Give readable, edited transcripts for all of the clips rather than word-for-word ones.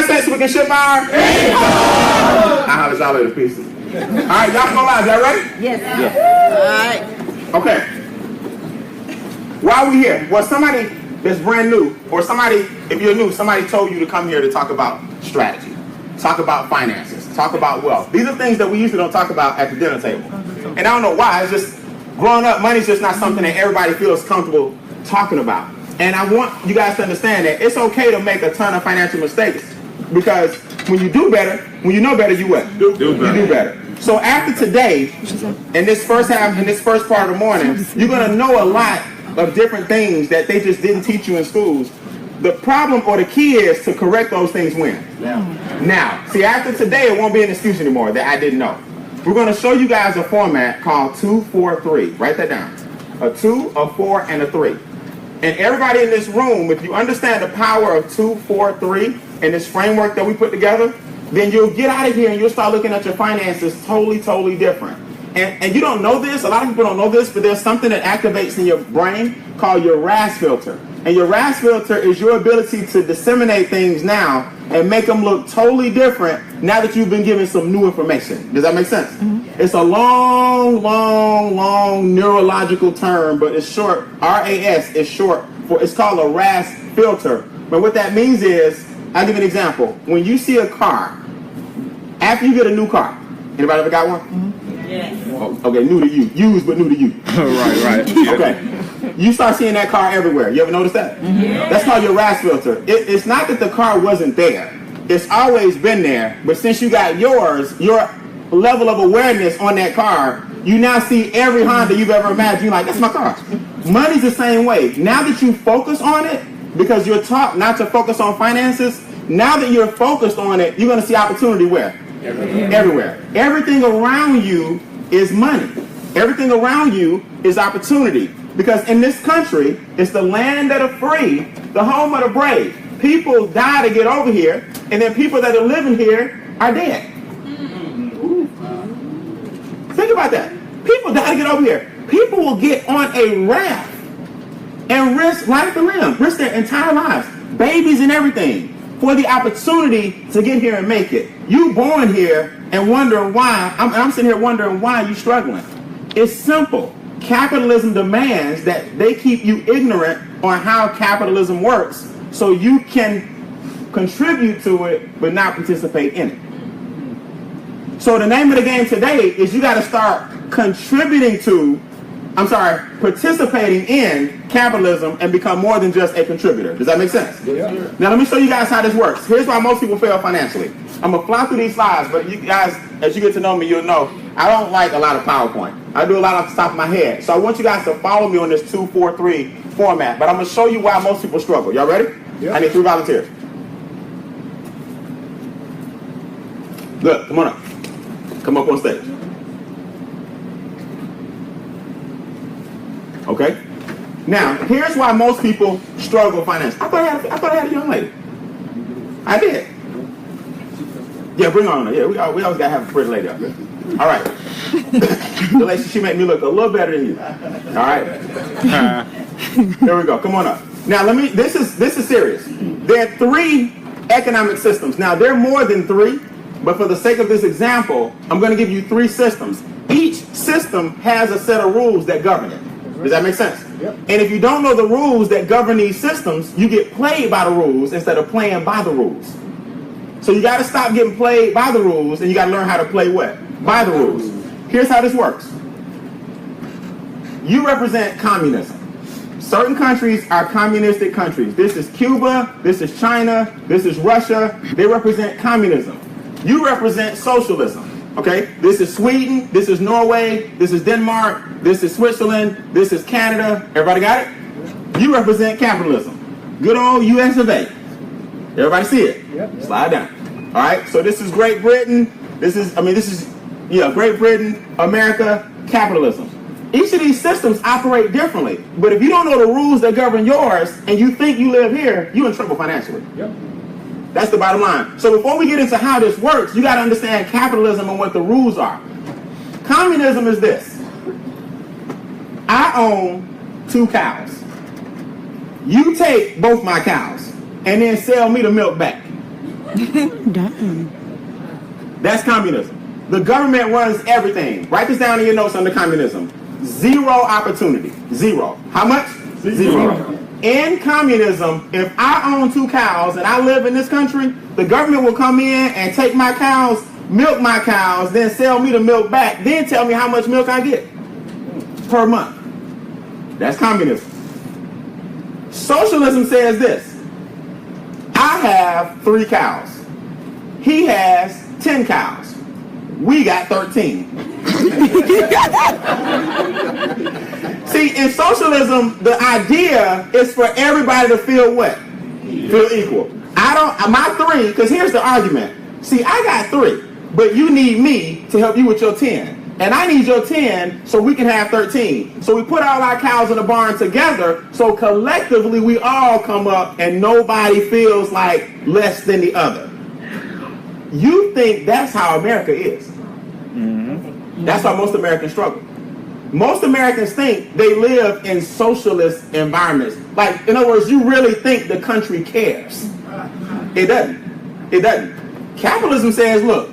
mindset so we can ship our income. I'll holler at y'all later. Peace. All right, y'all go live. Y'all ready? Yes. All right. Okay. Why are we here? Well, somebody that's brand new, or somebody, if you're new, somebody told you to come here to talk about strategy, talk about finances, talk about wealth. These are things that we usually don't talk about at the dinner table. And I don't know why. It's just, growing up, money's just not something that everybody feels comfortable talking about. And I want you guys to understand that it's okay to make a ton of financial mistakes, because when you do better, when you know better, you what? You do better. So after today, in this first half, in this first part of the morning, you're going to know a lot of different things that they just didn't teach you in schools. The problem or the key is to correct those things when? Now, see, after today, it won't be an excuse anymore that I didn't know. We're going to show you guys a format called 2, 4, 3. Write that down. A 2, a 4, and a 3. And everybody in this room, if you understand the power of 2, 4, 3, and this framework that we put together, then you'll get out of here and you'll start looking at your finances totally different. And you don't know this, a lot of people don't know this, but there's something that activates in your brain called your RAS filter. And your RAS filter is your ability to disseminate things now and make them look totally different now that you've been given some new information. Does that make sense? Mm-hmm. It's a long neurological term, but it's short. RAS is short for, it's called a RAS filter. But what that means is, I'll give you an example. When you see a car, after you get a new car, anybody ever got one? Mm-hmm. Yes. Oh, okay, new to you. Used, but new to you. right. Okay. You start seeing that car everywhere. You ever notice that? Mm-hmm. Yeah. That's called your RAS filter. It's not that the car wasn't there. It's always been there. But since you got yours, your level of awareness on that car, you now see every Honda you've ever imagined. You're like, that's my car. Money's the same way. Now that you focus on it, because you're taught not to focus on finances, now that you're focused on it, you're going to see opportunity where? Everywhere. Everything around you is money. Everything around you is opportunity. Because in this country, it's the land of the free, the home of the brave. People die to get over here, and then people that are living here are dead. Think about that. People die to get over here. People will get on a raft and risk life and limb, risk their entire lives, babies and everything, for the opportunity to get here and make it. You born here and wondering why. I'm sitting here wondering why you're struggling. It's simple. Capitalism demands that they keep you ignorant on how capitalism works so you can contribute to it but not participate in it. So the name of the game today is you got to start participating in capitalism and become more than just a contributor. Does that make sense? Yeah. Now let me show you guys how this works. Here's why most people fail financially. I'm going to fly through these slides, but you guys, as you get to know me, you'll know I don't like a lot of PowerPoint. I do a lot off the top of my head. So I want you guys to follow me on this 2, 4, 3 format, but I'm going to show you why most people struggle. Y'all ready? Yeah. I need 3 volunteers. Look, come on up. Come up on stage. Okay? Now, here's why most people struggle financially. I thought I had a young lady. I did. Yeah, bring her on. Yeah, we always got to have a pretty lady up here. All right. The lady, she made me look a little better than you. All right? Here we go. Come on up. Now, this is serious. There are 3 economic systems. Now, there are more than 3, but for the sake of this example, I'm going to give you 3 systems. Each system has a set of rules that govern it. Does that make sense? Yep. And if you don't know the rules that govern these systems, you get played by the rules instead of playing by the rules. So you got to stop getting played by the rules, and you got to learn how to play what? By the rules. Here's how this works. You represent communism. Certain countries are communistic countries. This is Cuba, this is China, this is Russia. They represent communism. You represent socialism. Okay, this is Sweden, this is Norway, this is Denmark, this is Switzerland, this is Canada. Everybody got it? You represent capitalism. Good old US of A. Everybody see it? Yep. Slide down. All right, so this is Great Britain. This is Great Britain, America, capitalism. Each of these systems operate differently. But if you don't know the rules that govern yours and you think you live here, you're in trouble financially. Yep. That's the bottom line. So before we get into how this works, you got to understand capitalism and what the rules are. Communism is this. I own 2 cows. You take both my cows and then sell me the milk back. That's communism. The government runs everything. Write this down in your notes under communism. Zero opportunity. Zero. How much? Zero. In communism, if I own 2 cows and I live in this country, the government will come in and take my cows, milk my cows, then sell me the milk back, then tell me how much milk I get per month. That's communism. Socialism says this. I have 3 cows. He has 10 cows. We got 13. See, in socialism, the idea is for everybody to feel what? Feel equal. My 3, because here's the argument. See, I got 3, but you need me to help you with your 10. And I need your 10 so we can have 13. So we put all our cows in the barn together, so collectively we all come up and nobody feels like less than the other. You think that's how America is. Mm-hmm. That's how most Americans struggle. Most Americans think they live in socialist environments. Like, in other words, you really think the country cares. It doesn't. It doesn't. Capitalism says, look,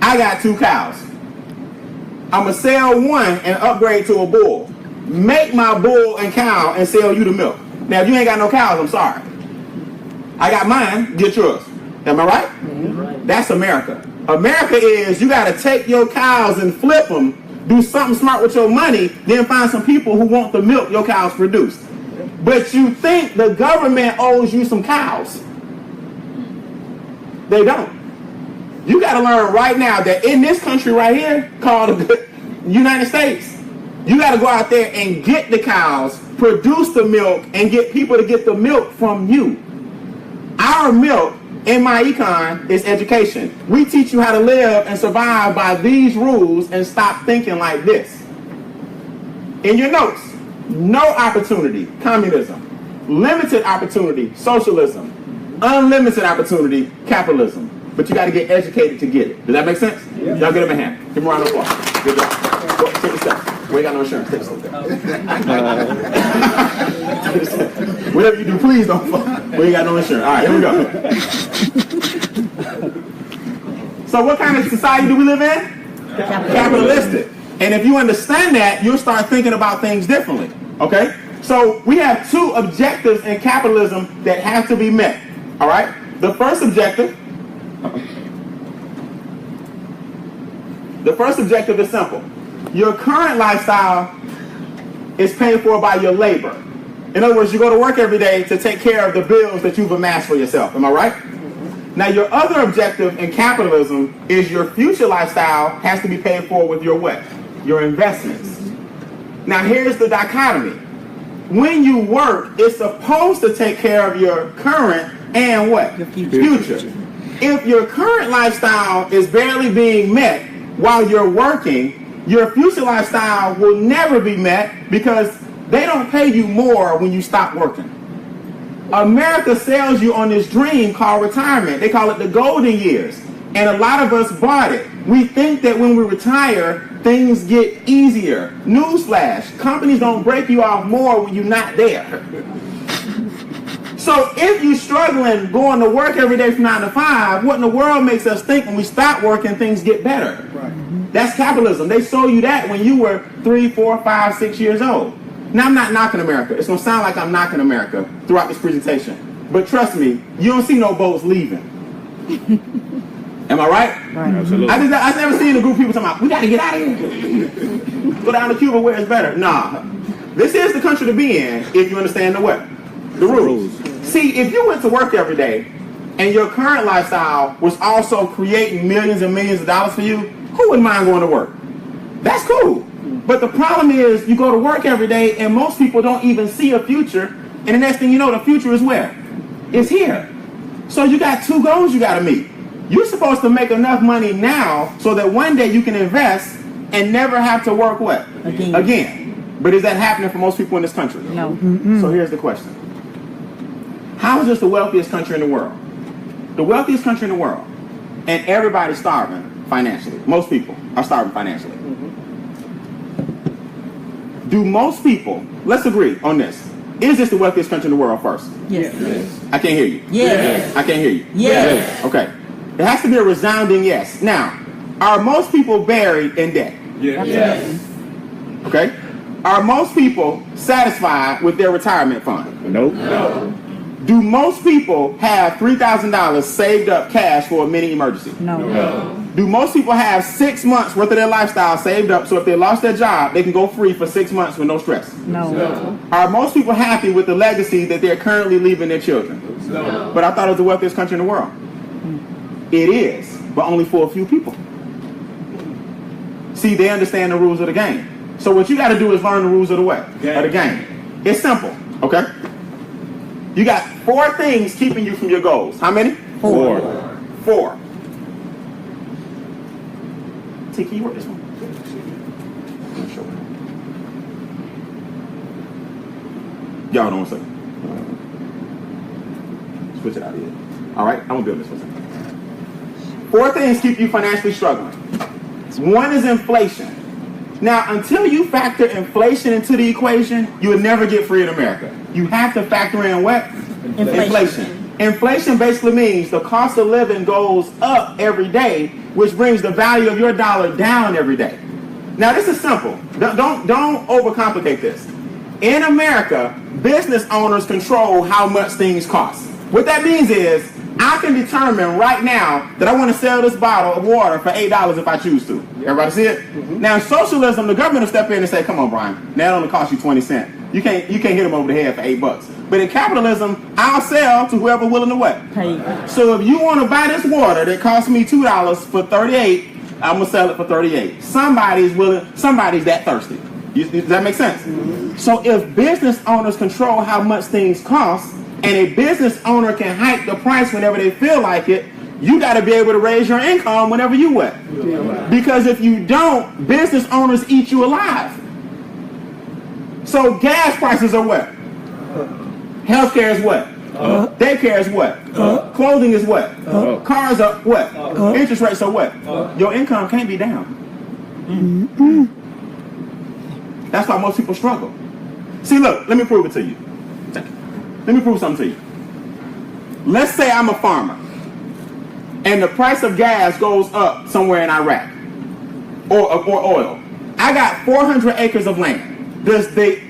I got 2 cows. I'm going to sell one and upgrade to a bull. Make my bull and cow and sell you the milk. Now, if you ain't got no cows, I'm sorry. I got mine, get yours. Am I right? Mm-hmm. That's America. America is you got to take your cows and flip them, do something smart with your money, then find some people who want the milk your cows produce. But you think the government owes you some cows. They don't. You got to learn right now that in this country right here, called the United States, you got to go out there and get the cows, produce the milk, and get people to get the milk from you. Our milk in my econ is education. We teach you how to live and survive by these rules and stop thinking like this. In your notes, no opportunity, communism. Limited opportunity, socialism. Unlimited opportunity, capitalism. But you got to get educated to get it. Does that make sense? Yeah. Y'all give him a hand. Give him a round of applause. Good job. Go, take a step. We ain't got no insurance. Take a step. Whatever you do, please don't fall. We ain't got no insurance. All right, here we go. So what kind of society do we live in? Capitalistic. And if you understand that, you'll start thinking about things differently. Okay? So we have 2 objectives in capitalism that have to be met. All right? The first objective is simple. Your current lifestyle is paid for by your labor. In other words, you go to work every day to take care of the bills that you've amassed for yourself. Am I right? Mm-hmm. Now, your other objective in capitalism is your future lifestyle has to be paid for with your what? Your investments. Now, here's the dichotomy. When you work, it's supposed to take care of your current and what? Your future. If your current lifestyle is barely being met while you're working, your future lifestyle will never be met because they don't pay you more when you stop working. America sells you on this dream called retirement. They call it the golden years. And a lot of us bought it. We think that when we retire, things get easier. Newsflash, companies don't break you off more when you're not there. So if you're struggling going to work every day from 9 to 5, what in the world makes us think when we stop working, things get better? Right. That's capitalism. They sold you that when you were 3, 4, 5, 6 years old. Now, I'm not knocking America. It's going to sound like I'm knocking America throughout this presentation. But trust me, you don't see no boats leaving. Am I right? Right. Absolutely. I've never seen a group of people talking about, we got to get out of here. Go down to Cuba where it's better. Nah. This is the country to be in if you understand the what? The rules. See, if you went to work every day and your current lifestyle was also creating millions and millions of dollars for you, who wouldn't mind going to work? That's cool. But the problem is you go to work every day and most people don't even see a future. And the next thing you know, the future is where? It's here. So you got 2 goals you got to meet. You're supposed to make enough money now so that one day you can invest and never have to work what? Again. But is that happening for most people in this country? No. Mm-hmm. So here's the question. How is this the wealthiest country in the world? The wealthiest country in the world. And everybody's starving financially. Most people are starving financially. Mm-hmm. Do most people, let's agree on this. Is this the wealthiest country in the world first? Yes. I can't hear you. Yes. I can't hear you. Yes. Okay. It has to be a resounding yes. Now, are most people buried in debt? Yes. Okay. Are most people satisfied with their retirement fund? Nope. No. Do most people have $3,000 saved up cash for a mini emergency? No. Do most people have 6 months worth of their lifestyle saved up so if they lost their job, they can go free for 6 months with no stress? No. Are most people happy with the legacy that they're currently leaving their children? No. But I thought it was the wealthiest country in the world. It is, but only for a few people. See, they understand the rules of the game. So what you got to do is learn the rules of the game. It's simple, okay? You got 4 things keeping you from your goals. How many? 4. T, can you work this one? Y'all don't want to say. Switch it out here. All right, I'm going to build this for a second. 4 things keep you financially struggling. 1 is inflation. Now, until you factor inflation into the equation, you will never get free in America. You have to factor in what? Inflation. Inflation basically means the cost of living goes up every day, which brings the value of your dollar down every day. Now, this is simple. Don't overcomplicate this. In America, business owners control how much things cost. What that means is, I can determine right now that I want to sell this bottle of water for $8 if I choose to. Everybody see it? Mm-hmm. Now in socialism, the government will step in and say, come on, Brian, that only cost you 20 cents. You can't hit them over the head for $8. But in capitalism, I'll sell to whoever willing to what? Pay. So if you want to buy this water that cost me $2 for $38, I'm gonna sell it for $38. Somebody's that thirsty. Does that make sense? Mm-hmm. So if business owners control how much things cost, and a business owner can hike the price whenever they feel like it, you got to be able to raise your income whenever you what? Because if you don't, business owners eat you alive. So gas prices are what? Healthcare is what? Daycare is what? Clothing is what? Cars are what? Interest rates are what? Your income can't be down. That's why most people struggle. See, look, let me prove it to you. Let me prove something to you. Let's say I'm a farmer and the price of gas goes up somewhere in Iraq or oil. I got 400 acres of land. Does the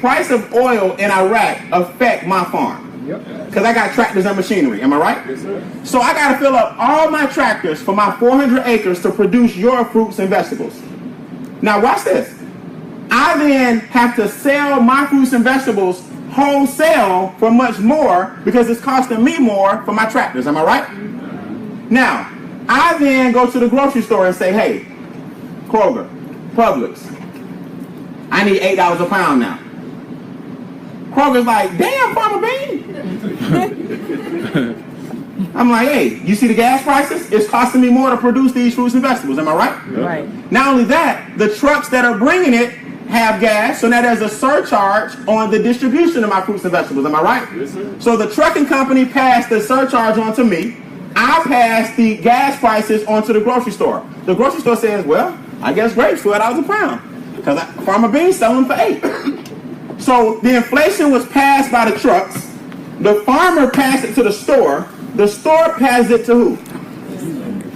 price of oil in Iraq affect my farm? Because I got tractors and machinery. Am I right? Yes, sir. So I got to fill up all my tractors for my 400 acres to produce your fruits and vegetables. Now watch this. I then have to sell my fruits and vegetables wholesale for much more because it's costing me more for my tractors. Am I right? Now, I then go to the grocery store and say, hey, Kroger, Publix, I need $8 a pound now. Kroger's like, damn, Farmer Beane. I'm like, hey, you see the gas prices? It's costing me more to produce these fruits and vegetables. Am I right? Right. Not only that, the trucks that are bringing it have gas, so now there's a surcharge on the distribution of my fruits and vegetables. Am I right? Yes, sir. So the trucking company passed the surcharge on to me. I pass the gas prices onto the grocery store. The grocery store says, well, I guess grapes $12 a pound because Farmer Beane's selling for $8. So the inflation was passed by the trucks. The farmer passed it to the store. The store passed it to who?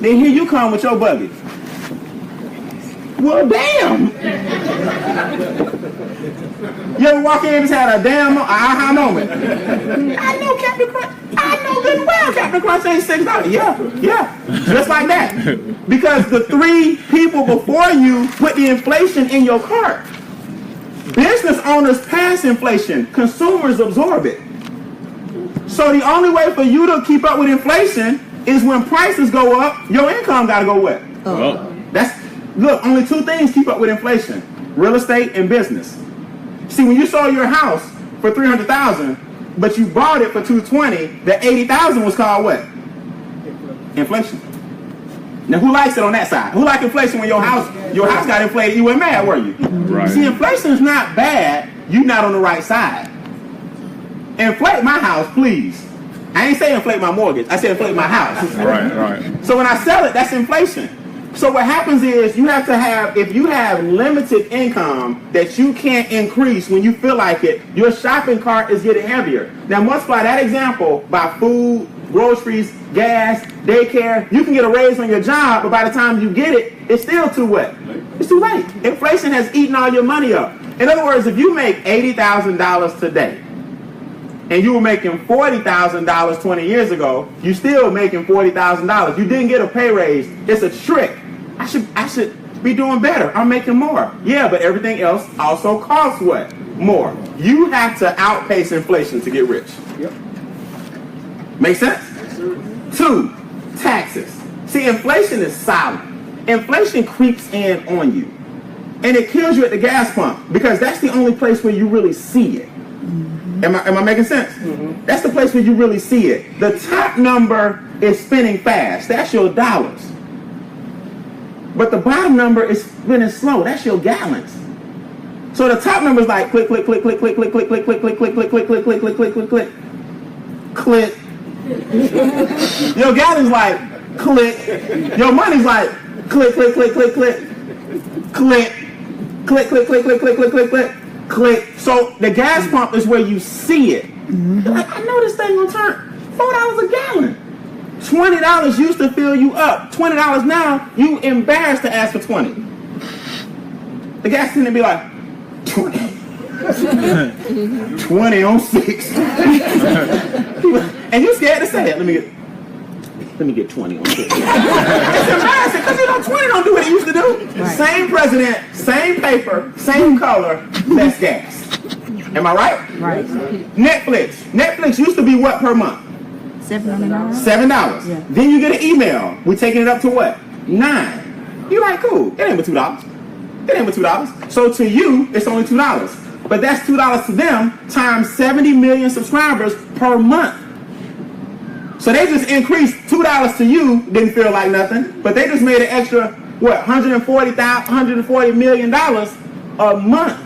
Then here you come with your buggy. Well, damn. You ever walk in and just had a damn aha moment? I know Captain Crunch. I know good and well Captain Crunch ain't $6. Yeah. Just like that. Because the 3 people before you put the inflation in your cart. Business owners pass inflation. Consumers absorb it. So the only way for you to keep up with inflation is when prices go up, your income got to go what? Look, only 2 things keep up with inflation: real estate and business. See, when you sold your house for $300,000, but you bought it for $220,000, the $80,000 was called what? Inflation. Now, who likes it on that side? Who likes inflation when your house got inflated? You weren't mad, were you? Right. See, inflation is not bad. You're not on the right side. Inflate my house, please. I ain't say inflate my mortgage. I said inflate my house. Right. So when I sell it, that's inflation. So what happens is you have to have, if you have limited income that you can't increase when you feel like it, your shopping cart is getting heavier. Now multiply that example by food, groceries, gas, daycare. You can get a raise on your job, but by the time you get it, it's still too what? It's too late. Inflation has eaten all your money up. In other words, if you make $80,000 today, and you were making $40,000 20 years ago, you're still making $40,000. You didn't get a pay raise. It's a trick. I should be doing better. I'm making more. Yeah, but everything else also costs what? More. You have to outpace inflation to get rich. Yep. Make sense? Yes, 2, taxes. See, inflation is silent. Inflation creeps in on you. And it kills you at the gas pump because that's the only place where you really see it. Am I making sense? Mm-hmm. That's the place where you really see it. The top number is spinning fast. That's your dollars. But the bottom number is spinning slow. That's your gallons. So the top number is like click, click, click, click, click, click, click, click, click, click, click, click, click, click, click, click, click, click, click, click. Your gallon's like click. Your money's like click, click, click, click, click, click, click, click, click, click, click, click, click, click. Click. So the gas pump is where you see it. Mm-hmm. Like, I know this thing gonna turn $4 a gallon. $20 used to fill you up. $20 now, you embarrassed to ask for 20. The gas attendant be like, 20. 20 on 6. And you scared to say it. Let me get 20 on 6. It's embarrassing because 20 don't do what it used to do. Right. Same president, same paper, same color, less gas. Am I right? Right. Netflix used to be what per month? $7. $7. Yeah. Then you get an email. We're taking it up to what? $9. You're like, cool. It ain't but $2. It ain't but $2. So to you, it's only $2. But that's $2 to them times 70 million subscribers per month. So they just increased $2 to you, didn't feel like nothing, but they just made an extra, what, $140 million a month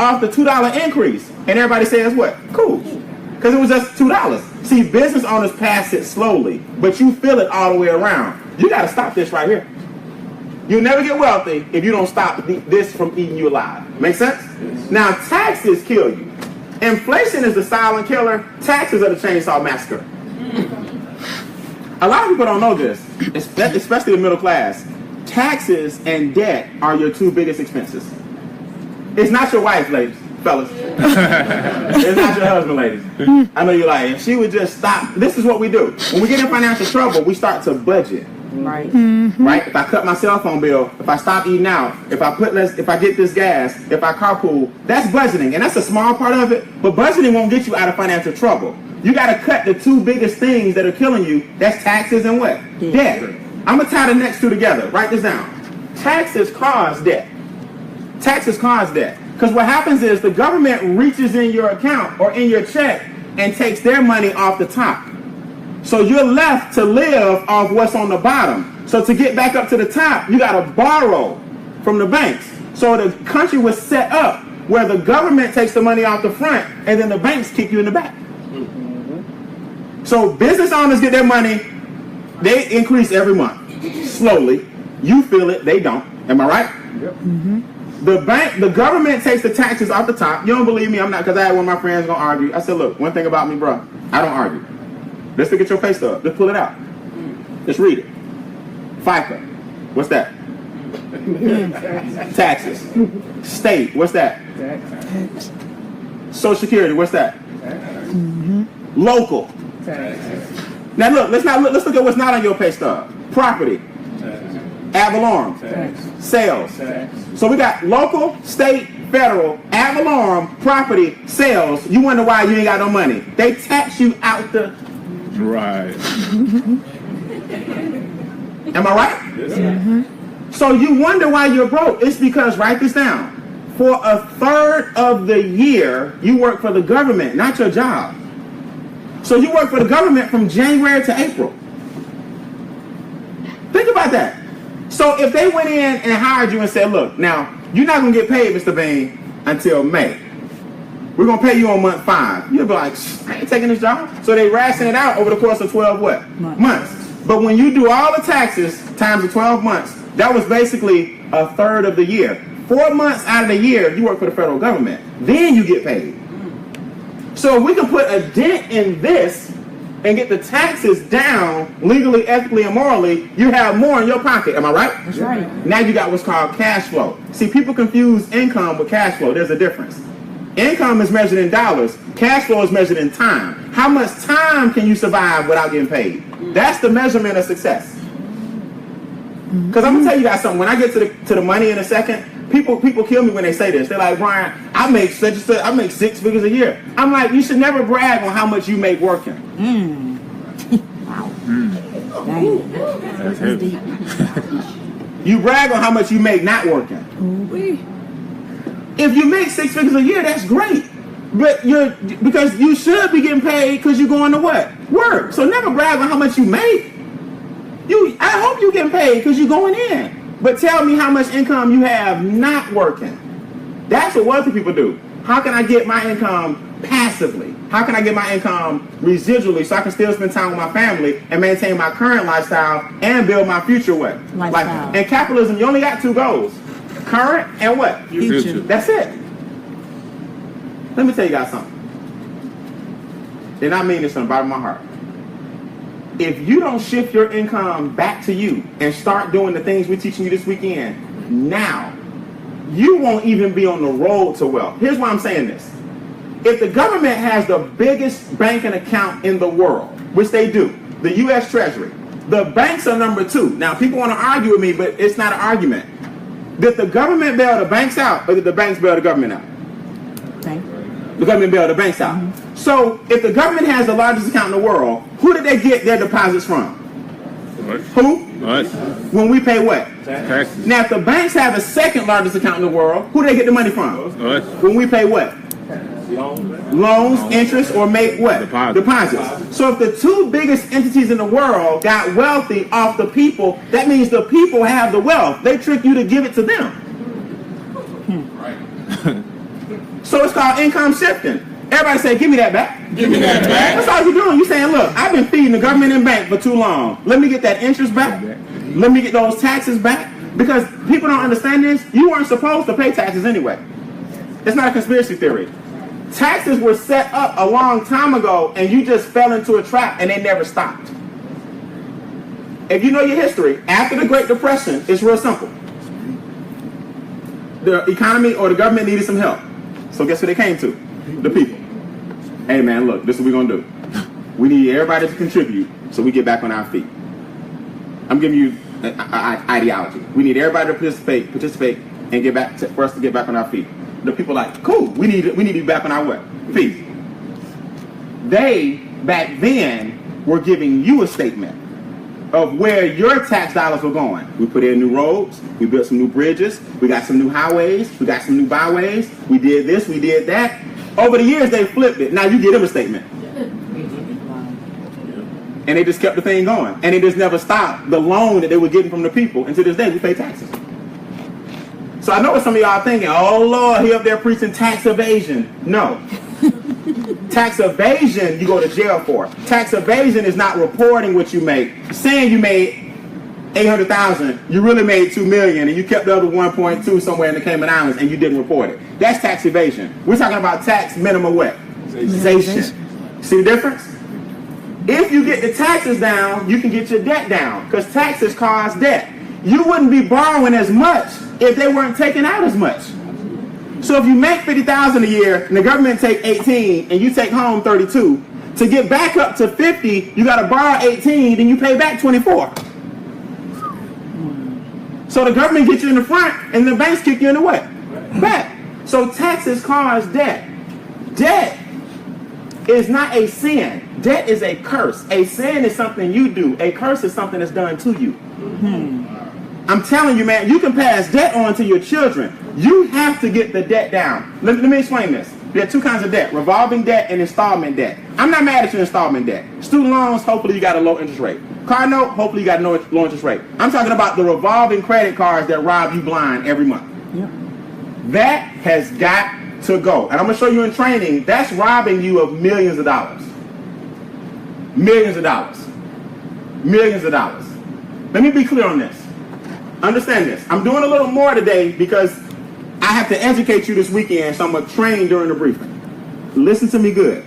off the $2 increase. And everybody says what? Cool. Because it was just $2. See, business owners pass it slowly, but you feel it all the way around. You got to stop this right here. You'll never get wealthy if you don't stop this from eating you alive. Make sense? Yes. Now, taxes kill you. Inflation is the silent killer. Taxes are the chainsaw massacre. A lot of people don't know this, especially the middle class. Taxes and debt are your 2 biggest expenses. It's not your wife, ladies, fellas. It's not your husband, ladies. I know you're like, if she would just stop. This is what we do. When we get in financial trouble, we start to budget. Right. Mm-hmm. Right? If I cut my cell phone bill, if I stop eating out, if I get this gas, if I carpool, that's budgeting. And that's a small part of it, but budgeting won't get you out of financial trouble. You got to cut the 2 biggest things that are killing you. That's taxes and what? Debt. I'm going to tie the next 2 together. Write this down. Taxes cause debt. Taxes cause debt. Because what happens is the government reaches in your account or in your check and takes their money off the top. So you're left to live off what's on the bottom. So to get back up to the top, you got to borrow from the banks. So the country was set up where the government takes the money off the front and then the banks kick you in the back. So business owners get their money, they increase every month, slowly. You feel it, they don't. Am I right? Yep. Mm-hmm. The government takes the taxes off the top. You don't believe me? I'm not, because I had one of my friends gonna argue. I said, look, one thing about me, bro, I don't argue. Let's look at your pay stub. Just pull it out. Just read it. FICA. What's that? Taxes. State. What's that? Taxes. Social Security. What's that? Taxes. Mm-hmm. Local. Taxes. Now look. Let's look at what's not on your pay stub. Property. Taxes. Ad valorem. Taxes. Sales. Taxes. So we got local, state, federal, ad valorem, property, sales. You wonder why you ain't got no money. They tax you out the... Right. Am I right? Yes, sir. Mm-hmm. So you wonder why you're broke. It's because, write this down, for a third of the year, you work for the government, not your job. So you work for the government from January to April. Think about that. So if they went in and hired you and said, look, now, you're not going to get paid, Mr. Beane, until May. We're going to pay you on month 5. You'll be like, I ain't taking this job. So they ration it out over the course of 12 what? Months. But when you do all the taxes times the 12 months, That was basically a third of the year. 4 months out of the year, you work for the federal government. Then you get paid. So if we can put a dent in this and get the taxes down legally, ethically, and morally, you have more in your pocket. Am I right? That's right. Now you got what's called cash flow. See, people confuse income with cash flow. There's a difference. Income is measured in dollars. Cash flow is measured in time. How much time can you survive without getting paid? That's the measurement of success. Because I'm gonna tell you guys something. When I get to the money in a second, people kill me when they say this. They're like, Brian, I make such and such. I make 6 figures a year. I'm like, you should never brag on how much you make working. Wow. That's deep. You brag on how much you make not working. If you make 6 figures a year, that's great. But because you should be getting paid because you're going to what? Work. So never brag on how much you make. I hope you're getting paid because you're going in. But tell me how much income you have not working. That's what wealthy people do. How can I get my income passively? How can I get my income residually so I can still spend time with my family and maintain my current lifestyle and build my future what? Lifestyle. Like in capitalism, you only got 2 goals. Current and what? Future. That's it. Let me tell you guys something. And I mean this from the bottom of my heart. If you don't shift your income back to you and start doing the things we're teaching you this weekend, now, you won't even be on the road to wealth. Here's why I'm saying this. If the government has the biggest banking account in the world, which they do, the U.S. Treasury, the banks are number 2. Now, people want to argue with me, but it's not an argument. Did the government bail the banks out, or did the banks bail the government out? The government bailed the banks out. Mm-hmm. So, if the government has the largest account in the world, who did they get their deposits from? Who? Us. When we pay what? Taxes. Now, if the banks have the second largest account in the world, who do they get the money from? Us. When we pay what? Loans, interest, or make what? Deposits. So if the 2 biggest entities in the world got wealthy off the people, that means the people have the wealth. They trick you to give it to them. So it's called income shifting. Everybody say, give me that back. Give me that back. That's all you're doing. You're saying, look, I've been feeding the government and bank for too long. Let me get that interest back. Let me get those taxes back. Because people don't understand this. You weren't supposed to pay taxes anyway. It's not a conspiracy theory. Taxes were set up a long time ago, and you just fell into a trap, and they never stopped. If you know your history, after the Great Depression, it's real simple. The economy or the government needed some help. So guess what they came to? The people. Hey man, look, this is what we're going to do. We need everybody to contribute so we get back on our feet. I'm giving you an ideology. We need everybody to participate and get back for us to get back on our feet. The people are like, cool, we need to be back on our what? Feet. They, back then, were giving you a statement of where your tax dollars were going. We put in new roads, we built some new bridges, we got some new highways, we got some new byways, we did this, we did that. Over the years, they flipped it. Now you give them a statement. And they just kept the thing going. And they just never stopped the loan that they were getting from the people. And to this day, we pay taxes. So I know what some of y'all are thinking, oh Lord, he up there preaching tax evasion. No. Tax evasion, you go to jail for. Tax evasion is not reporting what you make. Saying you made $800,000, you really made $2 million, and you kept the other 1.2 somewhere in the Cayman Islands, and you didn't report it. That's tax evasion. We're talking about tax minimum what? Taxation. See the difference? If you get the taxes down, you can get your debt down, because taxes cause debt. You wouldn't be borrowing as much if they weren't taking out as much. So if you make $50,000 a year and the government take 18 and you take home 32, to get back up to 50, you got to borrow 18, then you pay back 24. So the government gets you in the front and the banks kick you in the what? Back. So taxes cause debt. Debt is not a sin. Debt is a curse. A sin is something you do. A curse is something that's done to you. I'm telling you, man, you can pass debt on to your children. You have to get the debt down. Let me explain this. There are 2 kinds of debt, revolving debt and installment debt. I'm not mad at your installment debt. Student loans, hopefully you got a low interest rate. Car note, hopefully you got a low interest rate. I'm talking about the revolving credit cards that rob you blind every month. Yep. That has got to go. And I'm going to show you in training, that's robbing you of millions of dollars. Millions of dollars. Millions of dollars. Let me be clear on this. understand this. I'm doing a little more today because I have to educate you this weekend, so I'm going to train during the briefing. Listen to me good.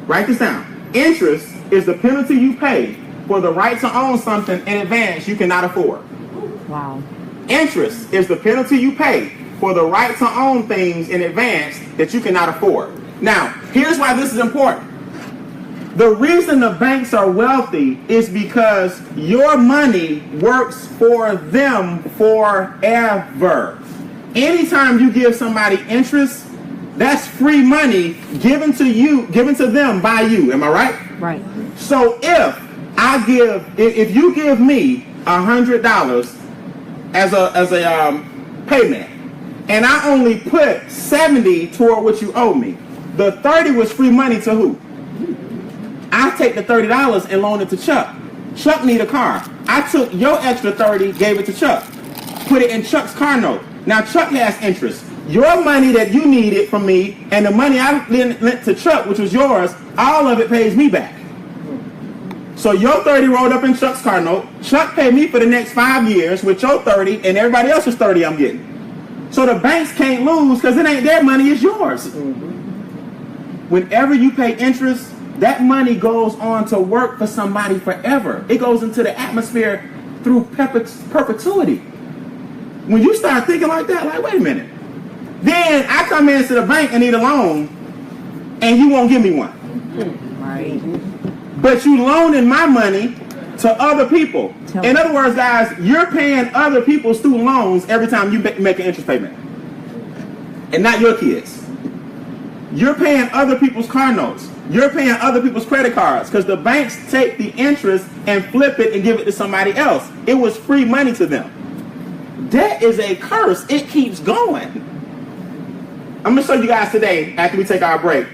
Write this down. Interest is the penalty you pay for the right to own something in advance you cannot afford. Wow. Interest is the penalty you pay for the right to own things in advance that you cannot afford. Now, here's why this is important. The reason the banks are wealthy is because your money works for them forever. Anytime you give somebody interest, that's free money given to you, given to them by you. Am I right? Right. So if you give me $100 as a payment, and I only put 70 toward what you owe me, the 30 was free money to who? I take the $30 and loan it to Chuck. Chuck need a car. I took your extra 30, gave it to Chuck, put it in Chuck's car note. Now Chuck has interest. Your money that you needed from me and the money I lent to Chuck, which was yours, all of it pays me back. So your 30 rolled up in Chuck's car note. Chuck paid me for the next 5 years with your 30 and everybody else's 30 I'm getting. So the banks can't lose because it ain't their money, it's yours. Whenever you pay interest, that money goes on to work for somebody forever. It goes into the atmosphere through perpetuity. When you start thinking like that, like, wait a minute. Then I come into the bank and need a loan, and you won't give me one. Right. But you loaning my money to other people. In other words, guys, you're paying other people's student loans every time you make an interest payment. And not your kids. You're paying other people's car notes. You're paying other people's credit cards because the banks take the interest and flip it and give it to somebody else. It was free money to them. Debt is a curse. It keeps going. I'm going to show you guys today, after we take our break,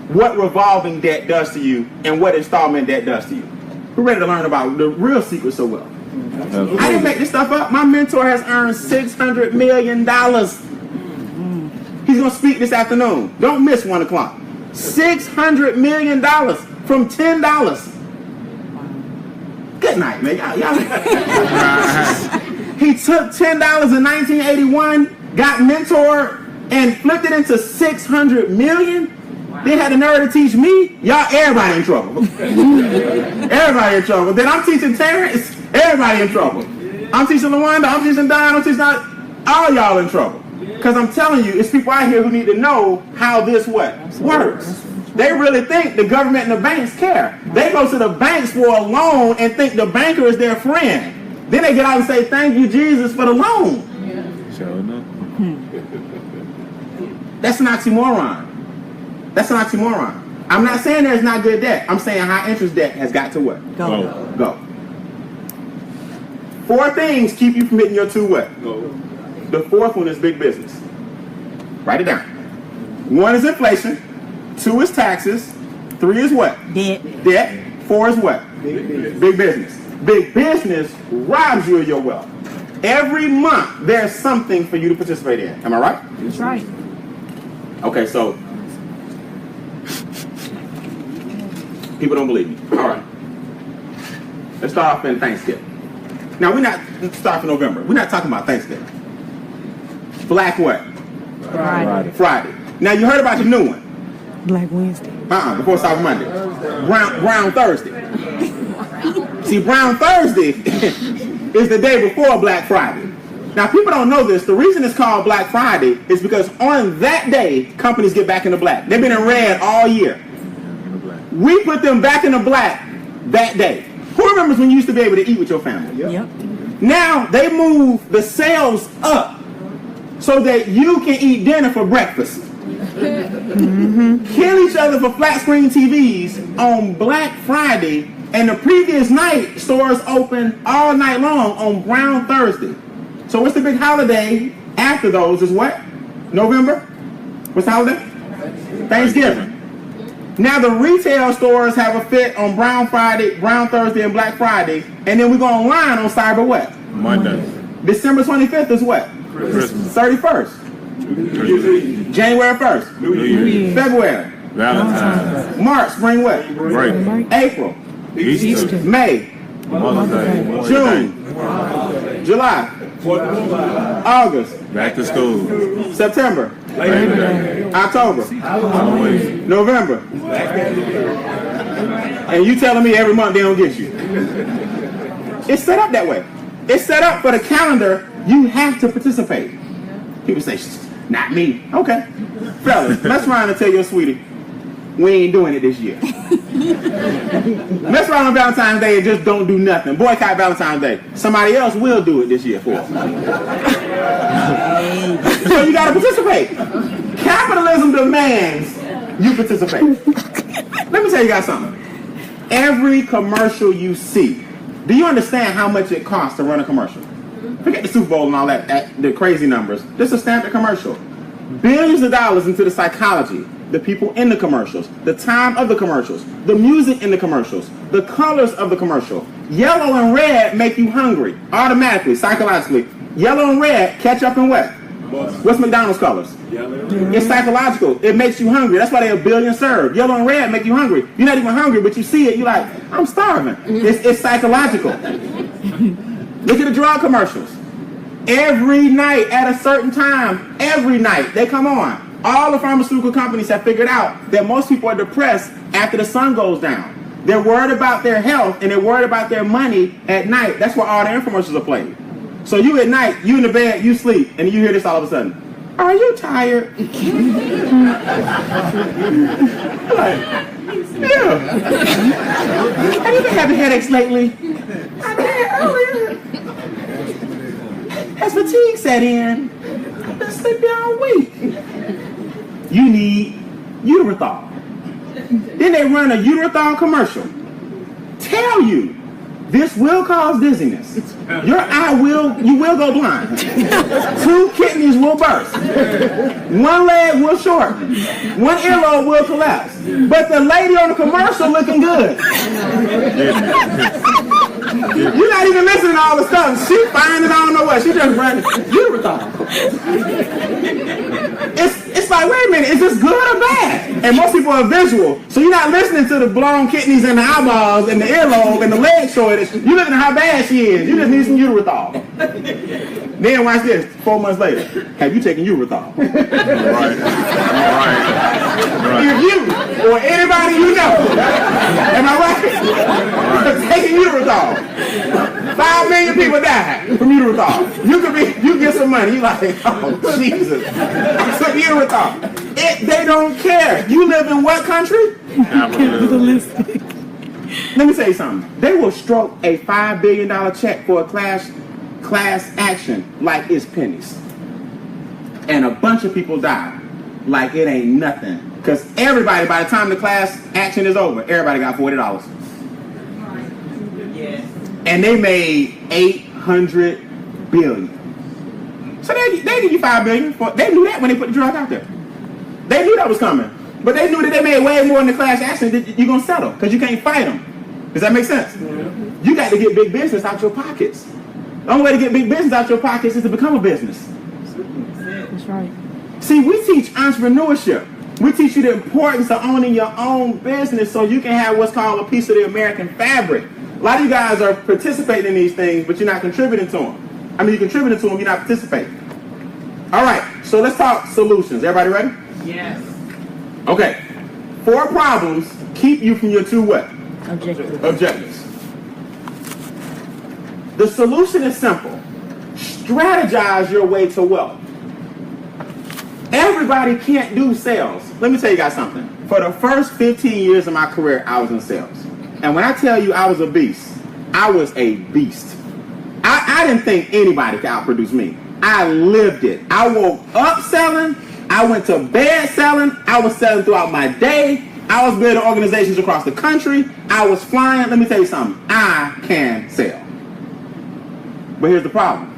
what revolving debt does to you and what installment debt does to you. We're ready to learn about the real secrets of wealth. I didn't make this stuff up. My mentor has earned $600 million. He's going to speak this afternoon. Don't miss 1 o'clock. $600 million from $10. Good night, man. Y'all. He took $10 in 1981, got mentored, and flipped it into $600 million. They had the nerve to teach me. Y'all, everybody in trouble. Everybody in trouble. Then I'm teaching Terrence. Everybody in trouble. I'm teaching LaWanda. I'm teaching Don. I'm teaching all y'all in trouble. Because I'm telling you, it's people out here who need to know how this works. They really think the government and the banks care. They go to the banks for a loan and think the banker is their friend. Then they get out and say, thank you, Jesus, for the loan. Sure enough. That's an oxymoron. That's an oxymoron. I'm not saying there's not good debt. I'm saying high interest debt has got to what? Go. 4 things keep you from hitting your 2 what? Go. The 4th one is big business. Write it down. 1 is inflation. 2 is taxes. 3 is what? Debt. 4 is what? Big business. Big business robs you of your wealth. Every month there's something for you to participate in. Am I right? That's right. Okay, so people don't believe me. All right. Let's start off in Thanksgiving. Now let's start in November. We're not talking about Thanksgiving. Black what? Friday. Now you heard about the new one. Black Wednesday. Before Cyber Monday. Brown Thursday. See, Brown Thursday is the day before Black Friday. Now people don't know this. The reason it's called Black Friday is because on that day, companies get back into black. They've been in red all year. We put them back into black that day. Who remembers when you used to be able to eat with your family? Yep. Now they move the sales up so that you can eat dinner for breakfast. Kill each other for flat screen TVs on Black Friday, and the previous night stores open all night long on Brown Thursday. So what's the big holiday after those is what? November? What's the holiday? Thanksgiving. Now the retail stores have a fit on Brown Friday, Brown Thursday, and Black Friday, and then we go online on Cyber what? Monday. December 25th is what? Christmas. 31st. January 1st. New Year. February. Valentine's. March, spring what? Break. April. Easter. May. Mother's Day. June. July. August. Back to school. September. Labor Day. October. Always. November. And you telling me every month they don't get you. It's set up that way. It's set up for the calendar. You have to participate. People say, not me. Okay. Fellas, mess around and tell your sweetie, we ain't doing it this year. Mess around on Valentine's Day and just don't do nothing. Boycott Valentine's Day. Somebody else will do it this year for us. So you gotta participate. Capitalism demands you participate. Let me tell you guys something. Every commercial you see, do you understand how much it costs to run a commercial? Forget the Super Bowl and all that, the crazy numbers. Just a standard commercial. Billions of dollars into the psychology, the people in the commercials, the time of the commercials, the music in the commercials, the colors of the commercial. Yellow and red make you hungry, automatically, psychologically. Yellow and red, ketchup and what? What's McDonald's colors? Yellow. It's psychological. It makes you hungry. That's why they're a billion served. Yellow and red make you hungry. You're not even hungry, but you see it, you're like, I'm starving. It's psychological. Look at the drug commercials. Every night at a certain time, every night they come on. All the pharmaceutical companies have figured out that most people are depressed after the sun goes down. They're worried about their health and they're worried about their money at night. That's where all the infomercials are played. So you at night, you in the bed, you sleep, and you hear this all of a sudden. Are you tired? Like, yeah. Have you been having headaches lately? I did earlier. Has fatigue set in? I've been sleeping all week. You need Uterethol. Then they run a Uterethol commercial. Tell you, this will cause dizziness. You will go blind. 2 kidneys will burst. 1 leg will shorten. 1 earlobe will collapse. But the lady on the commercial looking good. You're not even listening to all the stuff. She fine and I don't know what. She just running Uterethol. It's like, wait a minute, is this good or bad? And most people are visual. So you're not listening to the blown kidneys and the eyeballs and the earlobe and the leg shortage. You're looking at how bad she is. You just need some Uterethol. Then watch this. 4 months later, have you taken Uterethol? Right. If you or anybody you know, am I right? Taking Uterethol. 5 million people died from Uterethol. You get some money. You like, oh Jesus, I took Uterethol. They don't care. You live in what country? Capitalistic. Let me tell you something. They will stroke a $5 billion check for a class action like it's pennies. And a bunch of people die like it ain't nothing. Because everybody, by the time the class action is over, everybody got $40. And they made $800 billion. So they give you $5 billion. They knew that when they put the drug out there. They knew that was coming. But they knew that they made way more in the class action that you're going to settle. Because you can't fight them. Does that make sense? Yeah. You got to get big business out your pockets. The only way to get big business out your pockets is to become a business. That's right. See, we teach entrepreneurship. We teach you the importance of owning your own business so you can have what's called a piece of the American fabric. A lot of you guys are participating in these things, but you're not contributing to them. I mean, you're contributing to them, you're not participating. All right, so let's talk solutions. Everybody ready? Yes. Okay. 4 problems keep you from your 2 what? Objectives. The solution is simple. Strategize your way to wealth. Everybody can't do sales. Let me tell you guys something. For the first 15 years of my career, I was in sales. And when I tell you I was a beast, I was a beast. I didn't think anybody could outproduce me. I lived it. I woke up selling. I went to bed selling. I was selling throughout my day. I was building organizations across the country. I was flying. Let me tell you something. I can sell. But here's the problem.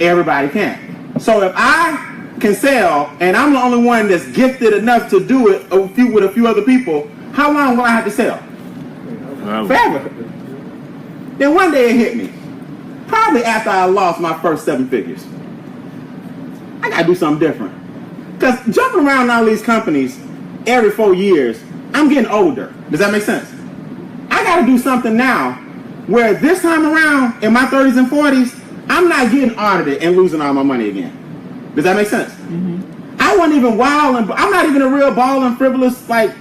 Everybody can't. So if I can sell and I'm the only one that's gifted enough to do it with a few other people, how long will I have to sell? Forever. Then one day it hit me. Probably after I lost my first 7 figures. I gotta do something different. Because jumping around all these companies every 4 years, I'm getting older. Does that make sense? I gotta do something now Where this time around, in my 30s and 40s, I'm not getting audited and losing all my money again. Does that make sense? I wasn't even wild, and I'm not even a real ball and frivolous, like,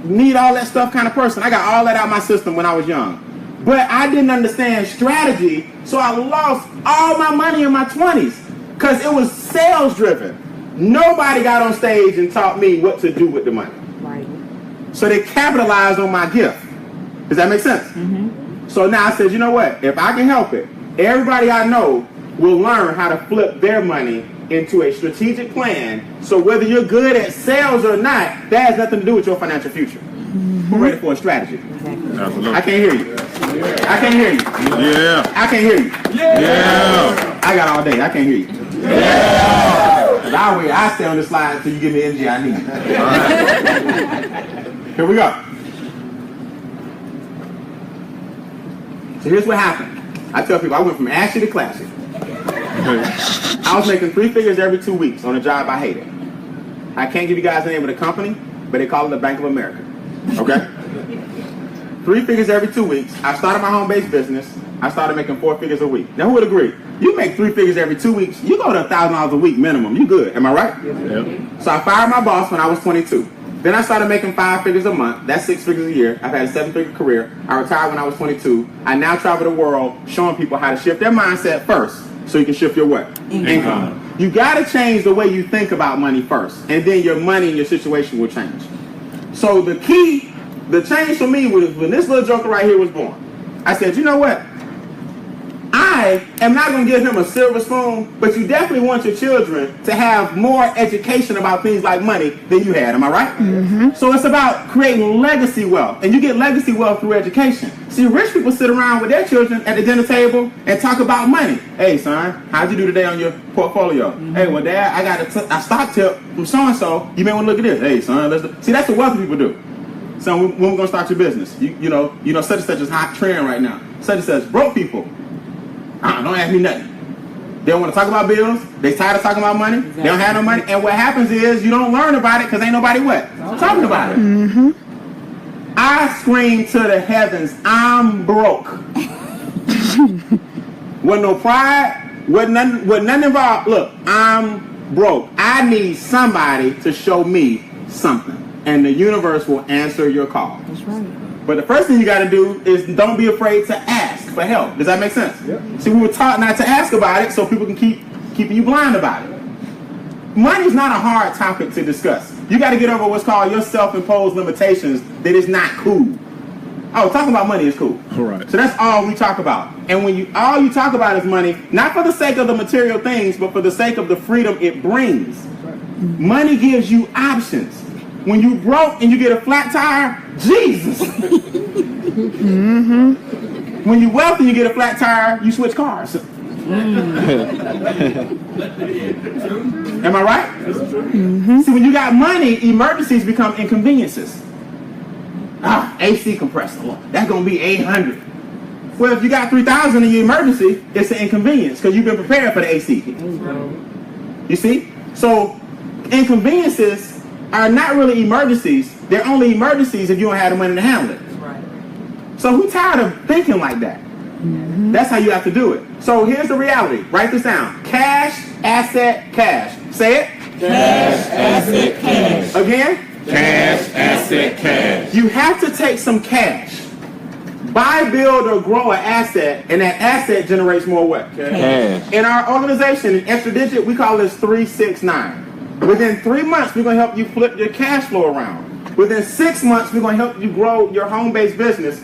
need all that stuff kind of person. I got all that out of my system when I was young. But I didn't understand strategy, so I lost all my money in my 20s because it was sales driven. Nobody got on stage and taught me what to do with the money. Right. So they capitalized on my gift. Does that make sense? So now I said, you know what? If I can help it, everybody I know will learn how to flip their money into a strategic plan. So whether you're good at sales or not, that has nothing to do with your financial future. Who's ready for a strategy? Absolutely. I can't hear you. I can't hear you. Yeah. I can't hear you. Yeah. I got all day. I can't hear you. Yeah. I stay on the slide until you give me the energy I need. Here we go. So here's what happened. I tell people I went from ashy to classy. I was making 3 figures every 2 weeks on a job I hated. I can't give you guys the name of the company, but they call it the Bank of America. Okay? 3 figures every 2 weeks. I started my home-based business. I started making 4 figures a week. Now who would agree? You make 3 figures every 2 weeks, you go to $1,000 a week minimum. You good? Am I right? Yep. So I fired my boss when I was 22. Then I started making 5 figures a month. That's 6 figures a year. I've had a 7-figure career. I retired when I was 22. I now travel the world showing people how to shift their mindset first so you can shift your what? Income. You got to change the way you think about money first, and then your money and your situation will change. So the change for me was when this little joker right here was born. I said, you know what? I am not going to give him a silver spoon, but you definitely want your children to have more education about things like money than you had. Am I right? So it's about creating legacy wealth, and you get legacy wealth through education. See, rich people sit around with their children at the dinner table and talk about money. Hey, son, how'd you do today on your portfolio? Hey, well, Dad, I got a stock tip from so-and-so. You may want to look at this. Hey, son, see, that's what wealthy people do. So when we're going to start your business, you know, such and such is hot trend right now. Such and such, broke people. Don't ask me nothing. They don't want to talk about bills. They tired of talking about money. Exactly. They don't have no money. And what happens is you don't learn about it because ain't nobody what? Talking about it. I scream to the heavens, I'm broke. With no pride, with nothing involved. Look, I'm broke. I need somebody to show me something. And the universe will answer your call. That's right. But the first thing you got to do is don't be afraid to ask for help. Does that make sense? Yep. See, we were taught not to ask about it so people can keeping you blind about it. Money's not a hard topic to discuss. You got to get over what's called your self-imposed limitations that is not cool. Oh, talking about money is cool. All right. So that's all we talk about. And when all you talk about is money, not for the sake of the material things, but for the sake of the freedom it brings. Right. Money gives you options. When you broke and you get a flat tire, Jesus. When you wealthy and you get a flat tire, you switch cars. Am I right? See, when you got money, emergencies become inconveniences. AC compressor, that's going to be $800. Well, if you got $3,000 in your emergency, it's an inconvenience because you've been prepared for the AC. You see? So inconveniences are not really emergencies. They're only emergencies if you don't have the money to handle it. Right. So who's tired of thinking like that? That's how you have to do it. So here's the reality. Write this down. Cash, asset, cash. Say it. Cash, asset, cash. Again. Cash, asset, cash. You have to take some cash. Buy, build, or grow an asset, and that asset generates more what? Cash. In our organization, in Extra Digit, we call this 369. Within 3 months, we're going to help you flip your cash flow around. Within 6 months, we're going to help you grow your home-based business.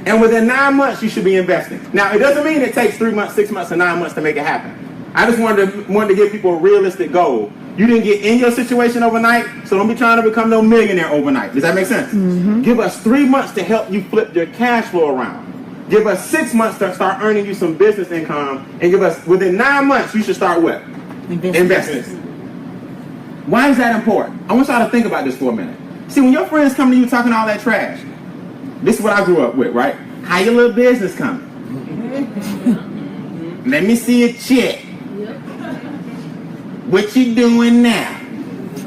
And within 9 months, you should be investing. Now, it doesn't mean it takes 3 months, 6 months, or 9 months to make it happen. I just wanted to give people a realistic goal. You didn't get in your situation overnight, so don't be trying to become no millionaire overnight. Does that make sense? Give us 3 months to help you flip your cash flow around. Give us 6 months to start earning you some business income. And give us, within 9 months, you should start what? Investing. Why is that important? I want y'all to think about this for a minute. See, when your friends come to you talking all that trash, this is what I grew up with, right? How your little business coming? Let me see a check. What you doing now?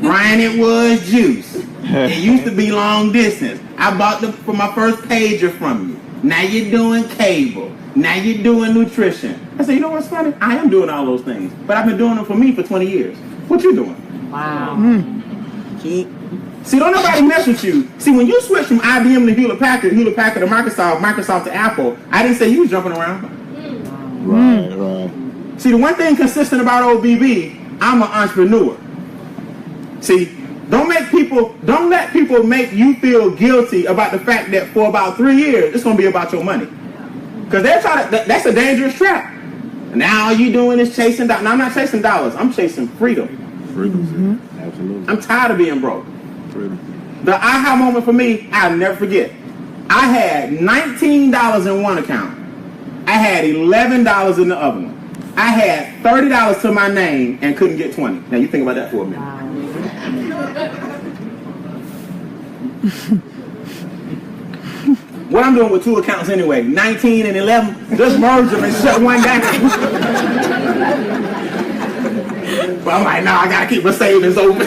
Brian, it was juice. It used to be long distance. I bought for my first pager from you. Now you're doing cable. Now you're doing nutrition. I said, you know what's funny? I am doing all those things, but I've been doing them for me for 20 years. What you doing? Wow. See, don't nobody mess with you. See, when you switch from IBM to Hewlett Packard to Microsoft, Microsoft to Apple, I didn't say you was jumping around. Right. See, the one thing consistent about OBB, I'm an entrepreneur. See, don't let people make you feel guilty about the fact that for about 3 years, it's going to be about your money. Because that's a dangerous trap. Now all you doing is chasing dollars. Now I'm not chasing dollars. I'm chasing freedom. Freedom. Absolutely. I'm tired of being broke. Freedom. The aha moment for me, I'll never forget. I had $19 in one account. I had $11 in the other one. I had $30 to my name and couldn't get 20. Now you think about that for a minute. What I'm doing with two accounts anyway, 19 and 11, just merge them and shut one down. But I'm like, nah, I gotta keep my savings open.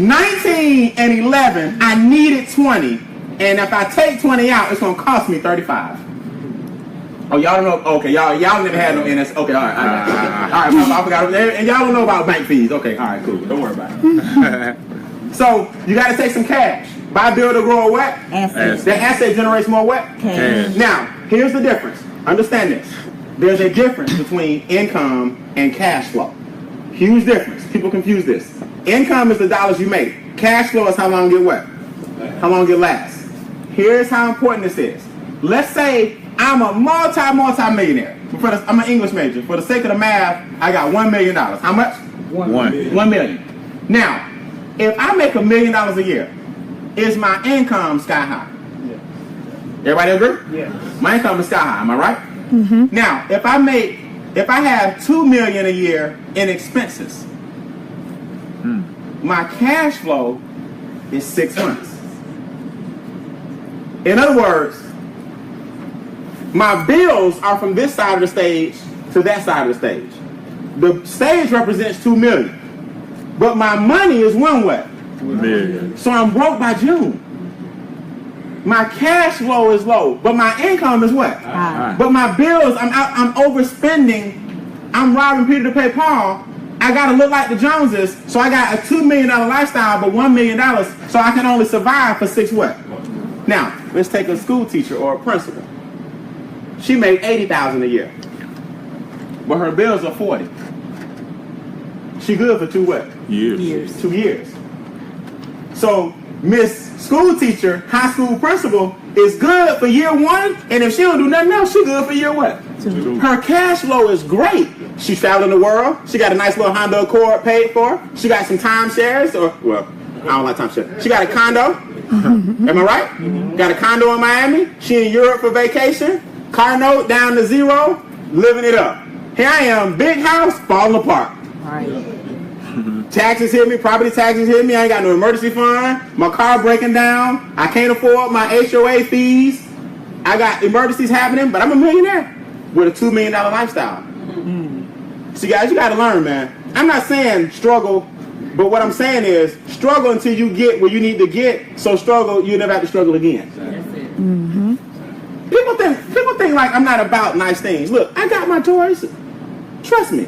19 and 11, I needed 20. And if I take 20 out, it's gonna cost me 35. Oh, y'all don't know, okay, y'all never had no NS, okay, all right, I forgot, and y'all don't know about bank fees, okay, all right, cool, don't worry about it. So, you gotta take some cash. Buy, build, or grow a what? Asset. That asset generates more what? Cash. Now, here's the difference. Understand this. There's a difference between income and cash flow. Huge difference. People confuse this. Income is the dollars you make. Cash flow is how long it what? How long it lasts. Here's how important this is. Let's say I'm a multi-millionaire. I'm an English major. For the sake of the math, I got $1 million. How much? $1 million. Now, if I make $1 million a year, is my income sky high? Yeah. Everybody agree? Yeah. My income is sky high, am I right? Mm-hmm. Now, if I have $2 million a year in expenses, my cash flow is 6 months. In other words, my bills are from this side of the stage to that side of the stage. The stage represents 2 million, but my money is one what? So I'm broke by June. My cash flow is low, but my income is what? But my bills, I'm overspending. I'm robbing Peter to pay Paul. I gotta look like the Joneses, so I got a $2 million lifestyle, but $1 million, so I can only survive for 6 what? Now, let's take a school teacher or a principal. She made $80,000 a year, but her bills are 40. She good for 2 what? Years. 2 years. So Miss School Teacher, high school principal, is good for year 1, and if she don't do nothing else, she good for year what? 2. Her cash flow is great. She's traveling the world. She got a nice little Honda Accord paid for. She got some timeshares, I don't like timeshare. She got a condo. Am I right? Got a condo in Miami. She in Europe for vacation. Car note down to 0, living it up. Here I am, big house, falling apart. Taxes hit me, property taxes hit me, I ain't got no emergency fund, my car breaking down, I can't afford my HOA fees, I got emergencies happening, but I'm a millionaire with a $2 million lifestyle. See guys, you gotta learn, man. I'm not saying struggle, but what I'm saying is struggle until you get where you need to get, so struggle, you never have to struggle again. People think like I'm not about nice things. Look, I got my toys. Trust me,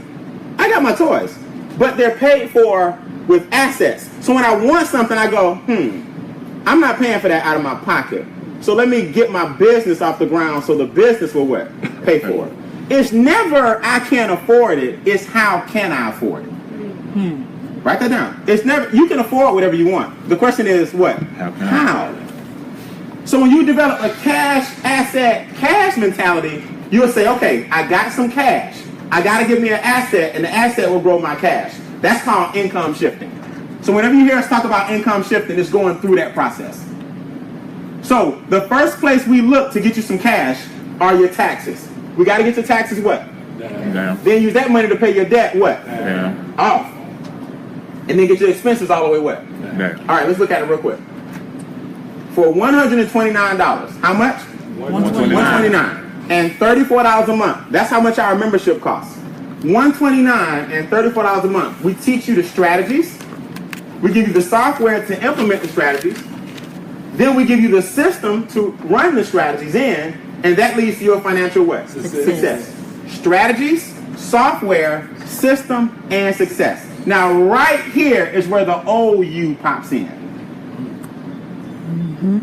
I got my toys. But they're paid for with assets. So when I want something, I go, I'm not paying for that out of my pocket. So let me get my business off the ground so the business will what? Pay for it. It's never I can't afford it. It's how can I afford it? Write that down. It's never, you can afford whatever you want. The question is what? How? So when you develop a cash mentality, you'll say, okay, I got some cash. I got to give me an asset, and the asset will grow my cash. That's called income shifting. So whenever you hear us talk about income shifting, it's going through that process. So the first place we look to get you some cash are your taxes. We got to get your taxes what? Down. Then use that money to pay your debt what? Down. Off. And then get your expenses all the way what? Down. All right, let's look at it real quick. For $129, how much? $129. And $34 a month. That's how much our membership costs. $129 and $34 a month. We teach you the strategies. We give you the software to implement the strategies. Then we give you the system to run the strategies in, and that leads to your financial what? Success. Strategies, software, system, and success. Now, right here is where the old you pops in.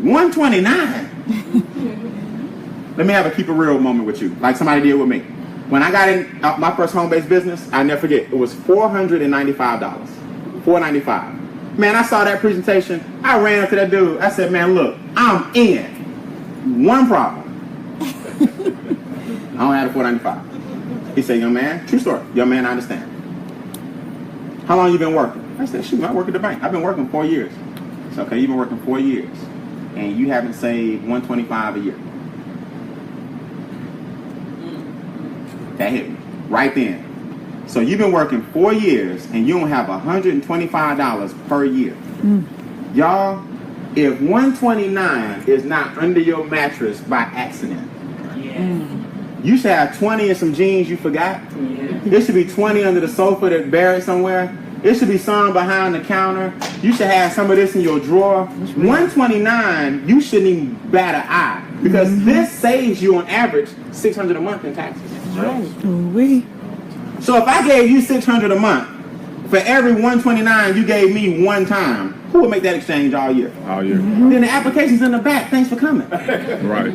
129. Let me have a keep it real moment with you, like somebody did with me. When I got in my first home-based business, I never forget, it was $495. $495. Man, I saw that presentation. I ran up to that dude. I said, man, look, I'm in. One problem. I don't have the $495. He said, young man, true story. Young man, I understand. How long you been working? I said, shoot, I work at the bank. I've been working 4 years. He said, okay, you've been working 4 years, and you haven't saved $125 a year. That hit me right then. So you've been working 4 years and you don't have $125 per year. Y'all, if 129 is not under your mattress by accident, you should have 20 in some jeans you forgot. It should be 20 under the sofa that's buried somewhere. It should be some behind the counter. You should have some of this in your drawer. 129, you shouldn't even bat an eye, because this saves you on average $600 a month in taxes. So if I gave you $600 a month for every 129 you gave me one time, who would make that exchange all year? All year. Then the application's in the back. Thanks for coming. Right.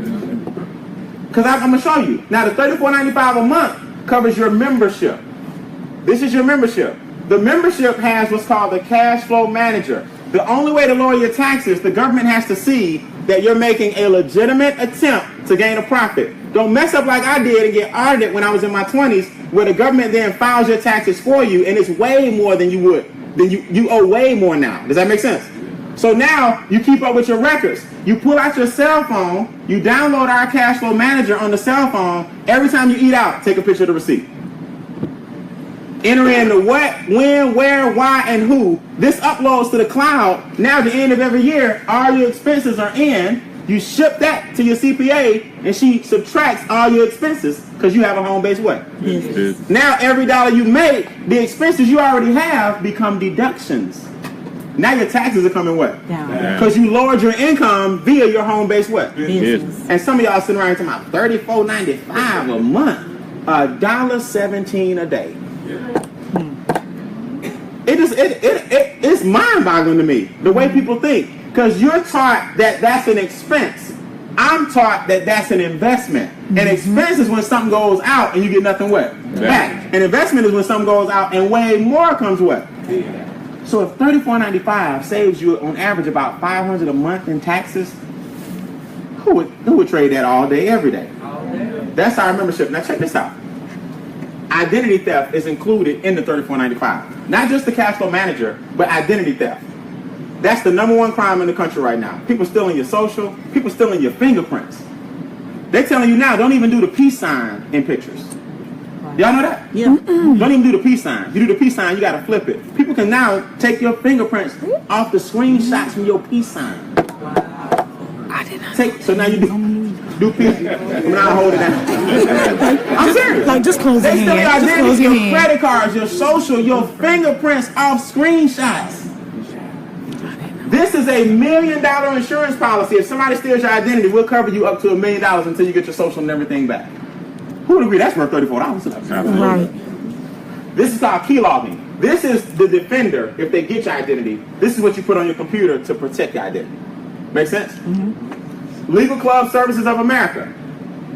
Because I'm going to show you. Now, the $34.95 a month covers your membership. This is your membership. The membership has what's called the cash flow manager. The only way to lower your taxes, the government has to see that you're making a legitimate attempt to gain a profit. Don't mess up like I did and get audited when I was in my 20s, where the government then files your taxes for you, and it's way more than you would. Then you owe way more now. Does that make sense? So now you keep up with your records. You pull out your cell phone, you download our cash flow manager on the cell phone. Every time you eat out, take a picture of the receipt. Enter in the what, when, where, why, and who. This uploads to the cloud. Now at the end of every year, all your expenses are in. You ship that to your CPA, and she subtracts all your expenses because you have a home-based what? Yes. Now every dollar you make, the expenses you already have become deductions. Now your taxes are coming what? Down. Because you lowered your income via your home-based what? Business. And some of y'all sitting around talking about $34.95 a month, $1.17 a day. It's mind-boggling to me the way people think, because you're taught that that's an expense. I'm taught that that's an investment. An expense is when something goes out and you get nothing what? Back. An investment is when something goes out and way more comes what? So if $34.95 saves you on average about $500 a month in taxes, who would trade that all day, every day? That's our membership. Now check this out. Identity theft is included in the $34.95. Not just the cash flow manager, but identity theft. That's the #1 crime in the country right now. People stealing your social, people stealing your fingerprints. They're telling you now, don't even do the peace sign in pictures. Y'all know that? Yeah. Don't even do the peace sign. You do the peace sign, you gotta flip it. People can now take your fingerprints off the screenshots from your peace sign. I did not. So now you do peace. I'm not holding that. I'm serious. Like, just close your They steal your hand. Just close identity, your your hand. credit cards, your social, your fingerprints off screenshots. This is a $1 million insurance policy. If somebody steals your identity, we'll cover you up to $1 million until you get your social and everything back. Who would agree that's worth $34? Right. This is called key logging. This is the defender. If they get your identity, this is what you put on your computer to protect your identity. Make sense? Legal Club Services of America.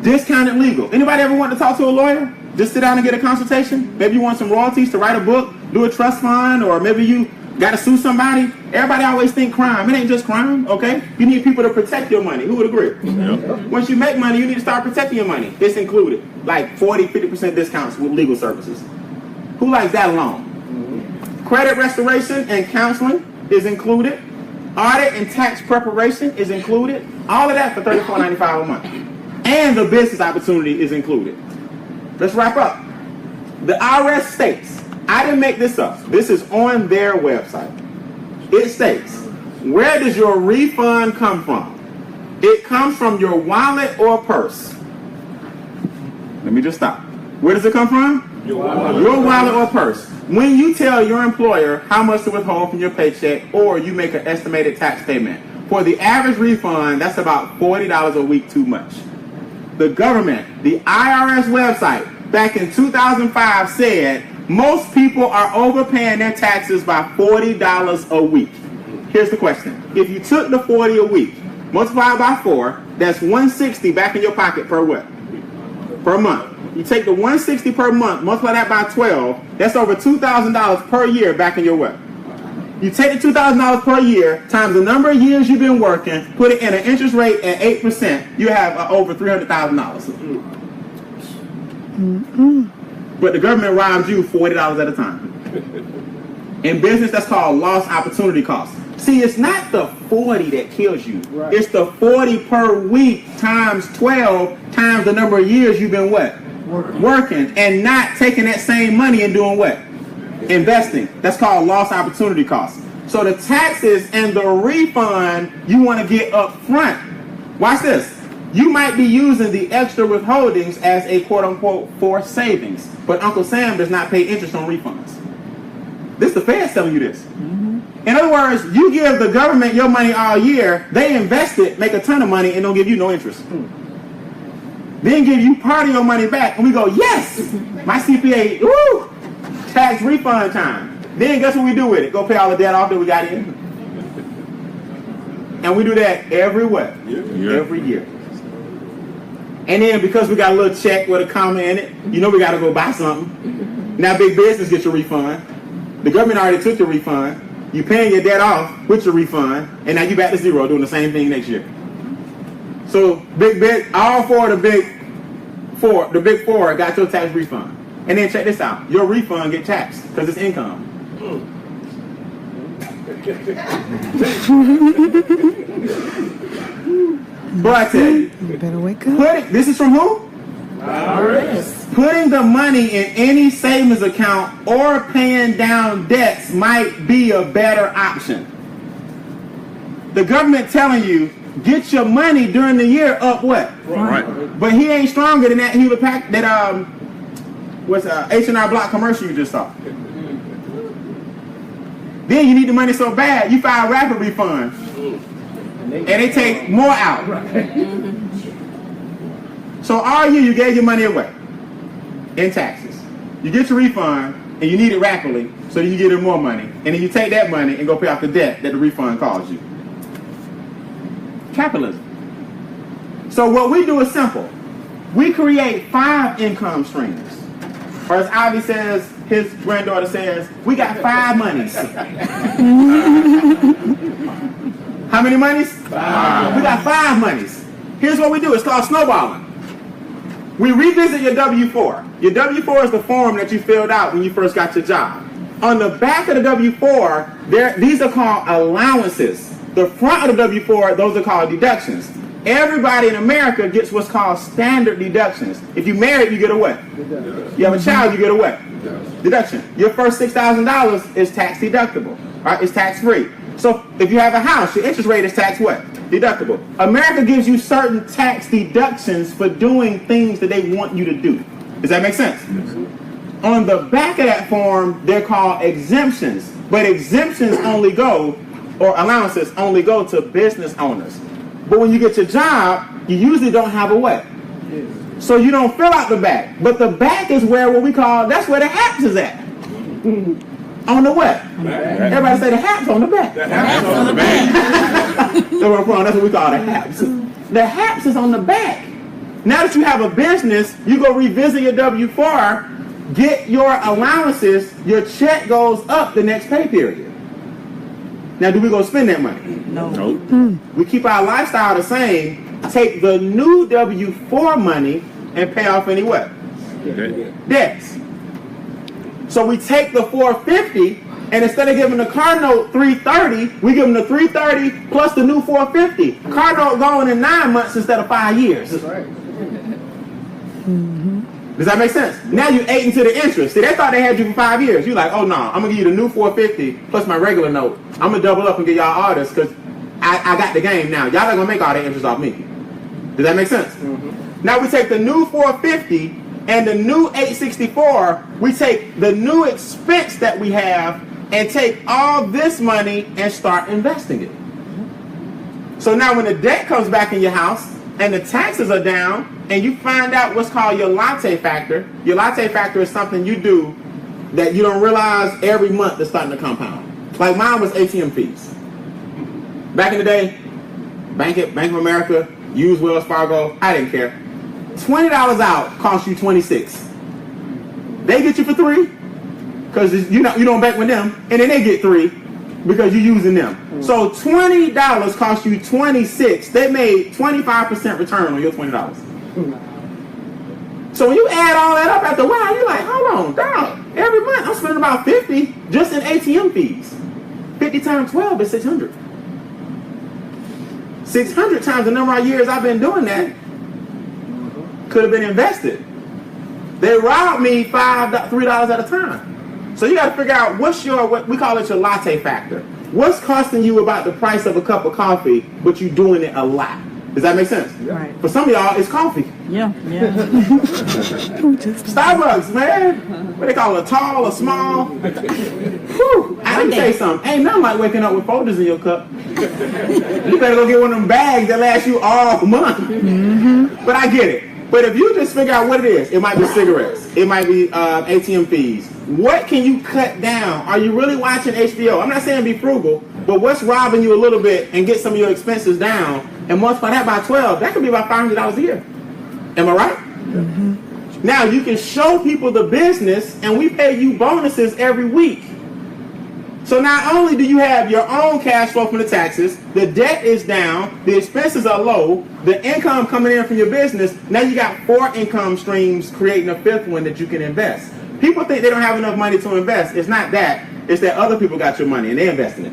Discounted legal. Anybody ever want to talk to a lawyer? Just sit down and get a consultation? Maybe you want some royalties to write a book, do a trust fund, or maybe you got to sue somebody. Everybody always think crime. It ain't just crime, okay? You need people to protect your money. Who would agree? Yep. Once you make money, you need to start protecting your money. It's included. Like 40, 50% discounts with legal services. Who likes that alone? Credit restoration and counseling is included. Audit and tax preparation is included. All of that for $34.95 a month. And the business opportunity is included. Let's wrap up. The IRS states, I didn't make this up. This is on their website. It states, where does your refund come from? It comes from your wallet or purse. Let me just stop. Where does it come from? Your wallet or purse. When you tell your employer how much to withhold from your paycheck, or you make an estimated tax payment, For the average refund, that's about $40 a week too much. The government, the IRS website, back in 2005 said most people are overpaying their taxes by $40 a week. Here's the question. If you took the 40 a week, multiplied by 4, that's $160 back in your pocket per what? Per month. You take the $160 per month, multiply that by 12, that's over $2,000 per year back in your what? You take the $2,000 per year times the number of years you've been working, put it in an interest rate at 8%, you have over $300,000. But the government robs you $40 at a time. In business, that's called lost opportunity cost. See, it's not the 40 that kills you. Right. It's the 40 per week times 12 times the number of years you've been what? Working and not taking that same money and doing what? Investing. That's called lost opportunity cost. So the taxes and the refund you want to get up front. Watch this. You might be using the extra withholdings as a quote-unquote forced savings, but Uncle Sam does not pay interest on refunds. This the Fed's telling you this. In other words, you give the government your money all year, they invest it, make a ton of money, and don't give you no interest. Then give you part of your money back, and we go, yes, my CPA, woo, tax refund time. Then guess what we do with it? Go pay all the debt off that we got in. And we do that every what? Every year. And then because we got a little check with a comma in it, you know we got to go buy something. Now big business gets your refund. The government already took your refund. You paying your debt off with your refund, and now you back to zero doing the same thing next year. So all four of the big four got your tax refund. And then check this out, your refund get taxed because it's income. But I tell you better wake up. This is from who? Putting the money in any savings account or paying down debts might be a better option. The government telling you, get your money during the year up what? Right. But he ain't stronger than that. He would pack that what's H&R Block commercial you just saw. Then you need the money so bad, you file rapid refund. And they take more out. So all year you gave your money away in taxes. You get your refund and you need it rapidly, so you get more money. And then you take that money and go pay off the debt that the refund caused you. Capitalism. So what we do is simple. We create 5 income streams. Or as Ivy says, his granddaughter says, we got 5 monies. How many monies? 5. We got 5 monies. Here's what we do. It's called snowballing. We revisit your W-4. Your W-4 is the form that you filled out when you first got your job. On the back of the W-4, these are called allowances. The front of the W-4, those are called deductions. Everybody in America gets what's called standard deductions. If you're married, you get a what? You have a child, you get a what? Deduction. Your first $6,000 is tax deductible. Right? It's tax free. So if you have a house, your interest rate is tax what? Deductible. America gives you certain tax deductions for doing things that they want you to do. Does that make sense? On the back of that form, they're called exemptions. But exemptions only go, or allowances only go to business owners. But when you get your job, you usually don't have a what? So you don't fill out the back. But the back is where what we call, that's where the HAPS is at. On the what? Everybody say the HAPS on the back. The HAPS on the back. That's what we call the HAPS. The HAPS is on the back. Now that you have a business, you go revisit your W-4, get your allowances, your check goes up the next pay period. Now, do we go spend that money? No. We keep our lifestyle the same, take the new W-4 money and pay off any what? Debts. So we take the $450, and instead of giving the car note $330, we give them the $330 plus the new $450. Car note going in 9 months instead of 5 years. That's right. Does that make sense? Now you ate into the interest. See, they thought they had you for 5 years. You're like, oh no, I'm gonna give you the new $450 plus my regular note. I'm gonna double up and get y'all all this because I got the game now. Y'all not gonna make all that interest off me. Does that make sense? Now we take the new $450 and the new $864. We take the new expense that we have and take all this money and start investing it. So now when the debt comes back in your house and the taxes are down and you find out what's called your latte factor is something you do that you don't realize every month is starting to compound. Like mine was ATM fees. Back in the day, Bank of America, use Wells Fargo, I didn't care. $20 out cost you $26. They get you for $3 because you don't bank with them, and then they get $3 because you're using them. So $20 cost you $26. They made 25% return on your $20. So when you add all that up after a while, you're like, hold on, dog. Every month I'm spending about $50 just in ATM fees. 50 times 12 is 600. 600 times the number of years I've been doing that could have been invested. They robbed me $3 at a time. So you got to figure out what we call it your latte factor. What's costing you about the price of a cup of coffee, but you're doing it a lot? Does that make sense? Right. For some of y'all, it's coffee. Yeah. Starbucks, man. What they call it, a tall or small? Whew. I can tell you something. Ain't nothing like waking up with folders in your cup. You better go get one of them bags that last you all month. Mm-hmm. But I get it. But if you just figure out what it is, it might be cigarettes. It might be ATM fees. What can you cut down? Are you really watching HBO? I'm not saying be frugal, but what's robbing you a little bit and get some of your expenses down and multiply that by 12, that could be about $500 a year. Am I right? Mm-hmm. Now, you can show people the business, and we pay you bonuses every week. So not only do you have your own cash flow from the taxes, the debt is down, the expenses are low, the income coming in from your business, now you got 4 income streams creating a 5th one that you can invest. People think they don't have enough money to invest. It's not that. It's that other people got your money and they invest in it.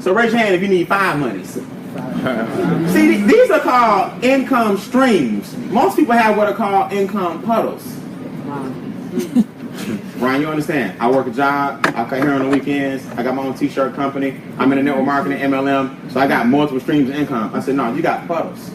So raise your hand if you need 5 monies. See, these are called income streams. Most people have what are called income puddles. Ryan, you understand? I work a job. I cut hair on the weekends. I got my own t-shirt company. I'm in the network marketing, MLM. So I got multiple streams of income. I said, no, you got puddles.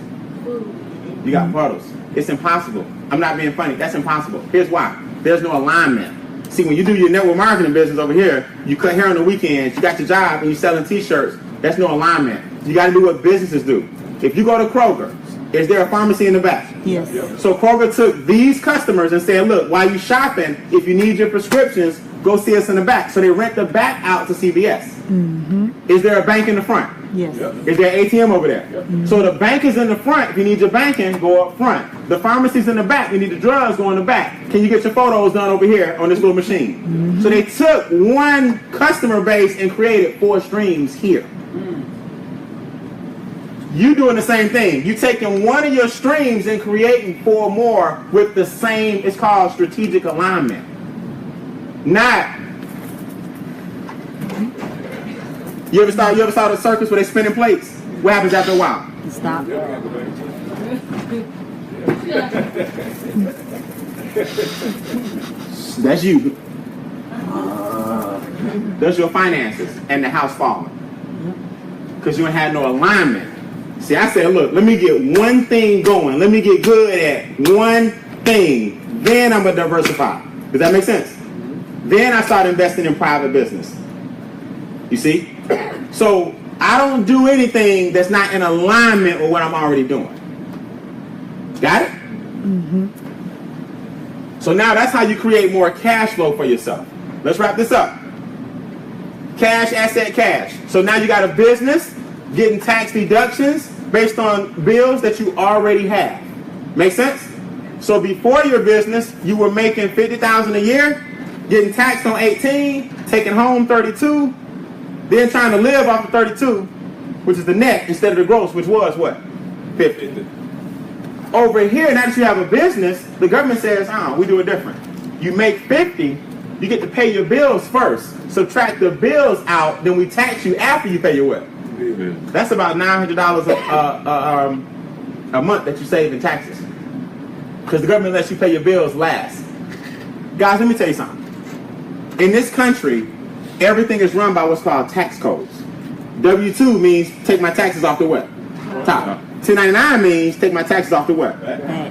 You got puddles. It's impossible. I'm not being funny. That's impossible. Here's why. There's no alignment. See, when you do your network marketing business over here, you cut hair on the weekends, you got your job, and you're selling t-shirts. That's no alignment. You got to do what businesses do. If you go to Kroger, is there a pharmacy in the back? Yes. So Kroger took these customers and said, look, while you're shopping, if you need your prescriptions, go see us in the back. So they rent the back out to CVS. Mm-hmm. Is there a bank in the front? Yes. Is there an ATM over there? Mm-hmm. So the bank is in the front. If you need your banking, go up front. The pharmacy's in the back. You need the drugs, go in the back. Can you get your photos done over here on this little machine? Mm-hmm. So they took one customer base and created 4 streams here. You doing the same thing. You taking one of your streams and creating 4 more with the same, it's called strategic alignment. Not, you ever saw the circus where they spinning plates? What happens after a while? Stop. That's you. That's your finances and the house falling. Because you ain't had no alignment. See, I said, look, let me get one thing going. Let me get good at one thing. Then I'm going to diversify. Does that make sense? Then I started investing in private business. You see? So I don't do anything that's not in alignment with what I'm already doing. Got it? Mm-hmm. So now that's how you create more cash flow for yourself. Let's wrap this up. Cash, asset, cash. So now you got a business getting tax deductions based on bills that you already have. Make sense? So before your business, you were making $50,000 a year, getting taxed on 18, taking home 32, then trying to live off of 32, which is the net instead of the gross, which was what? 50. Over here, now that you have a business, the government says, we do it different. You make 50, you get to pay your bills first. Subtract the bills out, then we tax you after you pay your what? That's about $900 a month that you save in taxes. Because the government lets you pay your bills last. Guys, let me tell you something. In this country, everything is run by what's called tax codes. W-2 means take my taxes off the what? Top. 1099 means take my taxes off the what?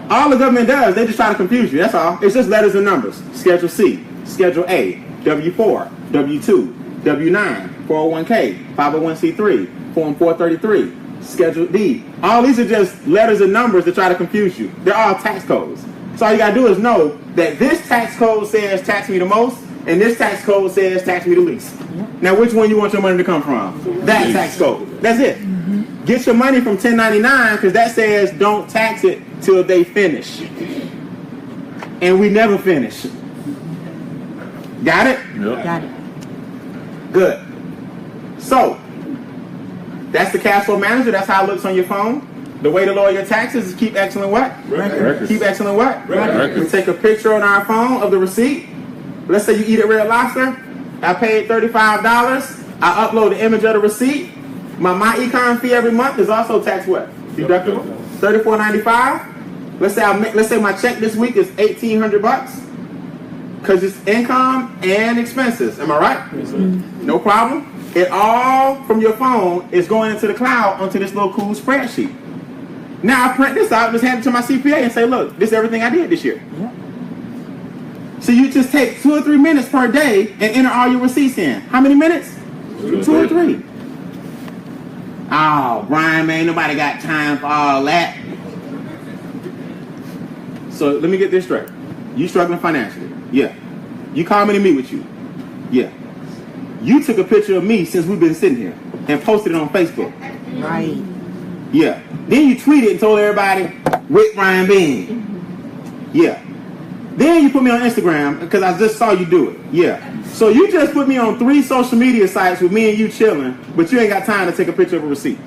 All the government does, they just try to confuse you. That's all. It's just letters and numbers. Schedule C, Schedule A, W-4, W-2, W-9, 401k, 501c3, Form 433, Schedule D. All these are just letters and numbers to try to confuse you. They're all tax codes. So all you gotta do is know that this tax code says tax me the most, and this tax code says tax me the least. Now, which one you want your money to come from? That tax code. That's it. Get your money from 1099 because that says don't tax it till they finish. And we never finish. Got it? Yep. Got it. Good. So, that's the cash flow manager. That's how it looks on your phone. The way to lower your taxes is keep excellent what? Records. Keep excellent what? Records. We take a picture on our phone of the receipt. Let's say you eat at Red Lobster. I paid $35. I upload the image of the receipt. My econ fee every month is also tax what? Deductible. $34.95. Let's say my check this week is $1,800 because it's income and expenses. Am I right? No problem. It all from your phone is going into the cloud onto this little cool spreadsheet. Now I print this out, just hand it to my CPA and say, look, this is everything I did this year. So you just take 2 or 3 minutes per day and enter all your receipts in. How many minutes? 2 or 3. Oh, Brian, man, nobody got time for all that. So let me get this straight. You struggling financially? Yeah. You call me to meet with you? Yeah. You took a picture of me since we've been sitting here and posted it on Facebook. Right. Yeah. Then you tweeted and told everybody, with Brian Beane. Yeah. Then you put me on Instagram because I just saw you do it. Yeah. So you just put me on 3 social media sites with me and you chilling, but you ain't got time to take a picture of a receipt.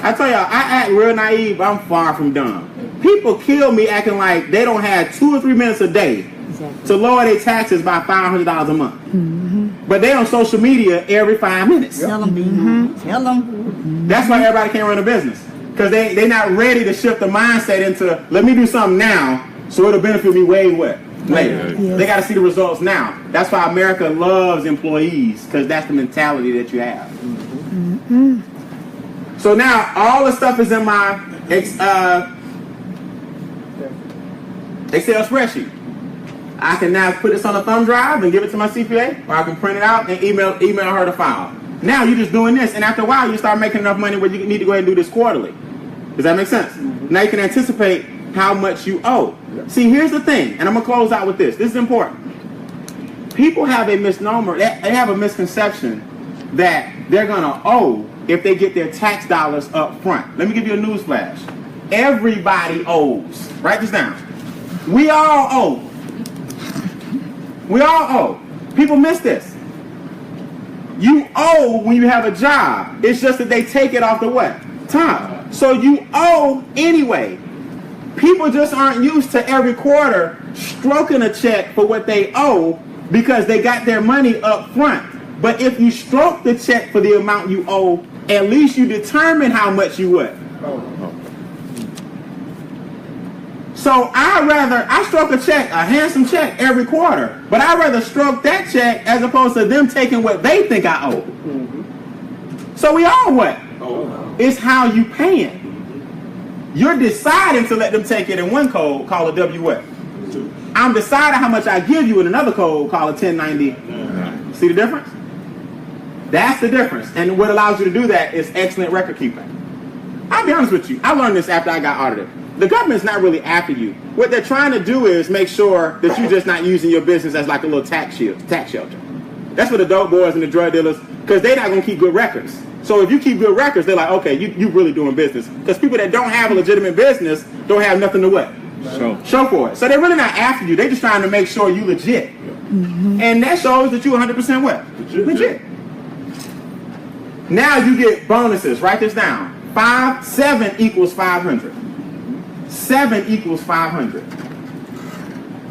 I tell y'all, I act real naive, but I'm far from dumb. People kill me acting like they don't have 2 or 3 minutes a day to lower their taxes by $500 a month. But they on social media every 5 minutes. Tell them, Beane. Tell them. That's why everybody can't run a business. Because they're not ready to shift the mindset into, let me do something now so it'll benefit me way what? Later. Yes. They got to see the results now. That's why America loves employees, because that's the mentality that you have. So now all the stuff is in my Excel spreadsheet. I can now put this on a thumb drive and give it to my CPA, or I can print it out and email her the file. Now you're just doing this, and after a while you start making enough money where you need to go ahead and do this quarterly. Does that make sense? Now you can anticipate how much you owe. See, here's the thing, and I'm gonna close out with this. This is important. People have a misnomer, they have a misconception that they're gonna owe if they get their tax dollars up front. Let me give you a news flash. Everybody owes. Write this down. We all owe. We all owe. People miss this. You owe when you have a job. It's just that they take it off the what? Top. So you owe anyway. People just aren't used to every quarter stroking a check for what they owe because they got their money up front. But if you stroke the check for the amount you owe, at least you determine how much you would. So I stroke a check, a handsome check every quarter, but I'd rather stroke that check as opposed to them taking what they think I owe. So we all what? It's how you paying. You're deciding to let them take it in one code, call it W what? I'm deciding how much I give you in another code, call it 1090. See the difference? That's the difference. And what allows you to do that is excellent record keeping. I'll be honest with you. I learned this after I got audited. The government's not really after you. What they're trying to do is make sure that you're just not using your business as like a little tax shelter. That's for the dope boys and the drug dealers, because they're not going to keep good records. So if you keep good records, they're like, okay, you really doing business. Because people that don't have a legitimate business don't have nothing to what? Show for it. So they're really not after you. They're just trying to make sure you legit. And that shows that you 100% what? Legit. Now you get bonuses. Write this down. 7 equals 500. 7 equals 500.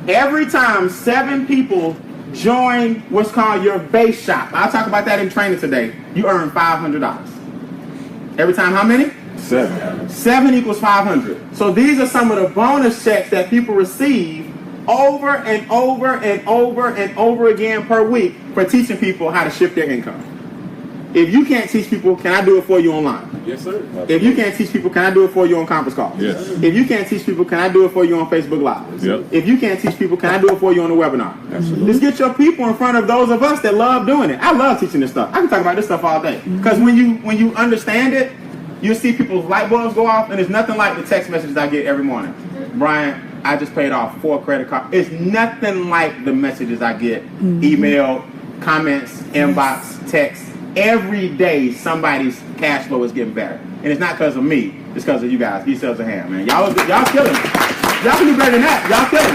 Every time 7 people join what's called your base shop, I'll talk about that in training today, you earn $500. Every time how many? 7. 7 equals 500. So these are some of the bonus checks that people receive over and over and over and over again per week for teaching people how to shift their income. If you can't teach people, can I do it for you online? Yes, sir. If you can't teach people, can I do it for you on conference calls? Yes. If you can't teach people, can I do it for you on Facebook Live? Yep. If you can't teach people, can I do it for you on the webinar? Absolutely. Just get your people in front of those of us that love doing it. I love teaching this stuff. I can talk about this stuff all day. Because when you understand it, you see people's light bulbs go off, and it's nothing like the text messages I get every morning. Brian, I just paid off 4 credit cards. It's nothing like the messages I get, email, comments, inbox, text. Every day somebody's cash flow is getting better. And it's not because of me, it's because of you guys. He sells a hand, man. Y'all killing me. Y'all can do better than that. Y'all killing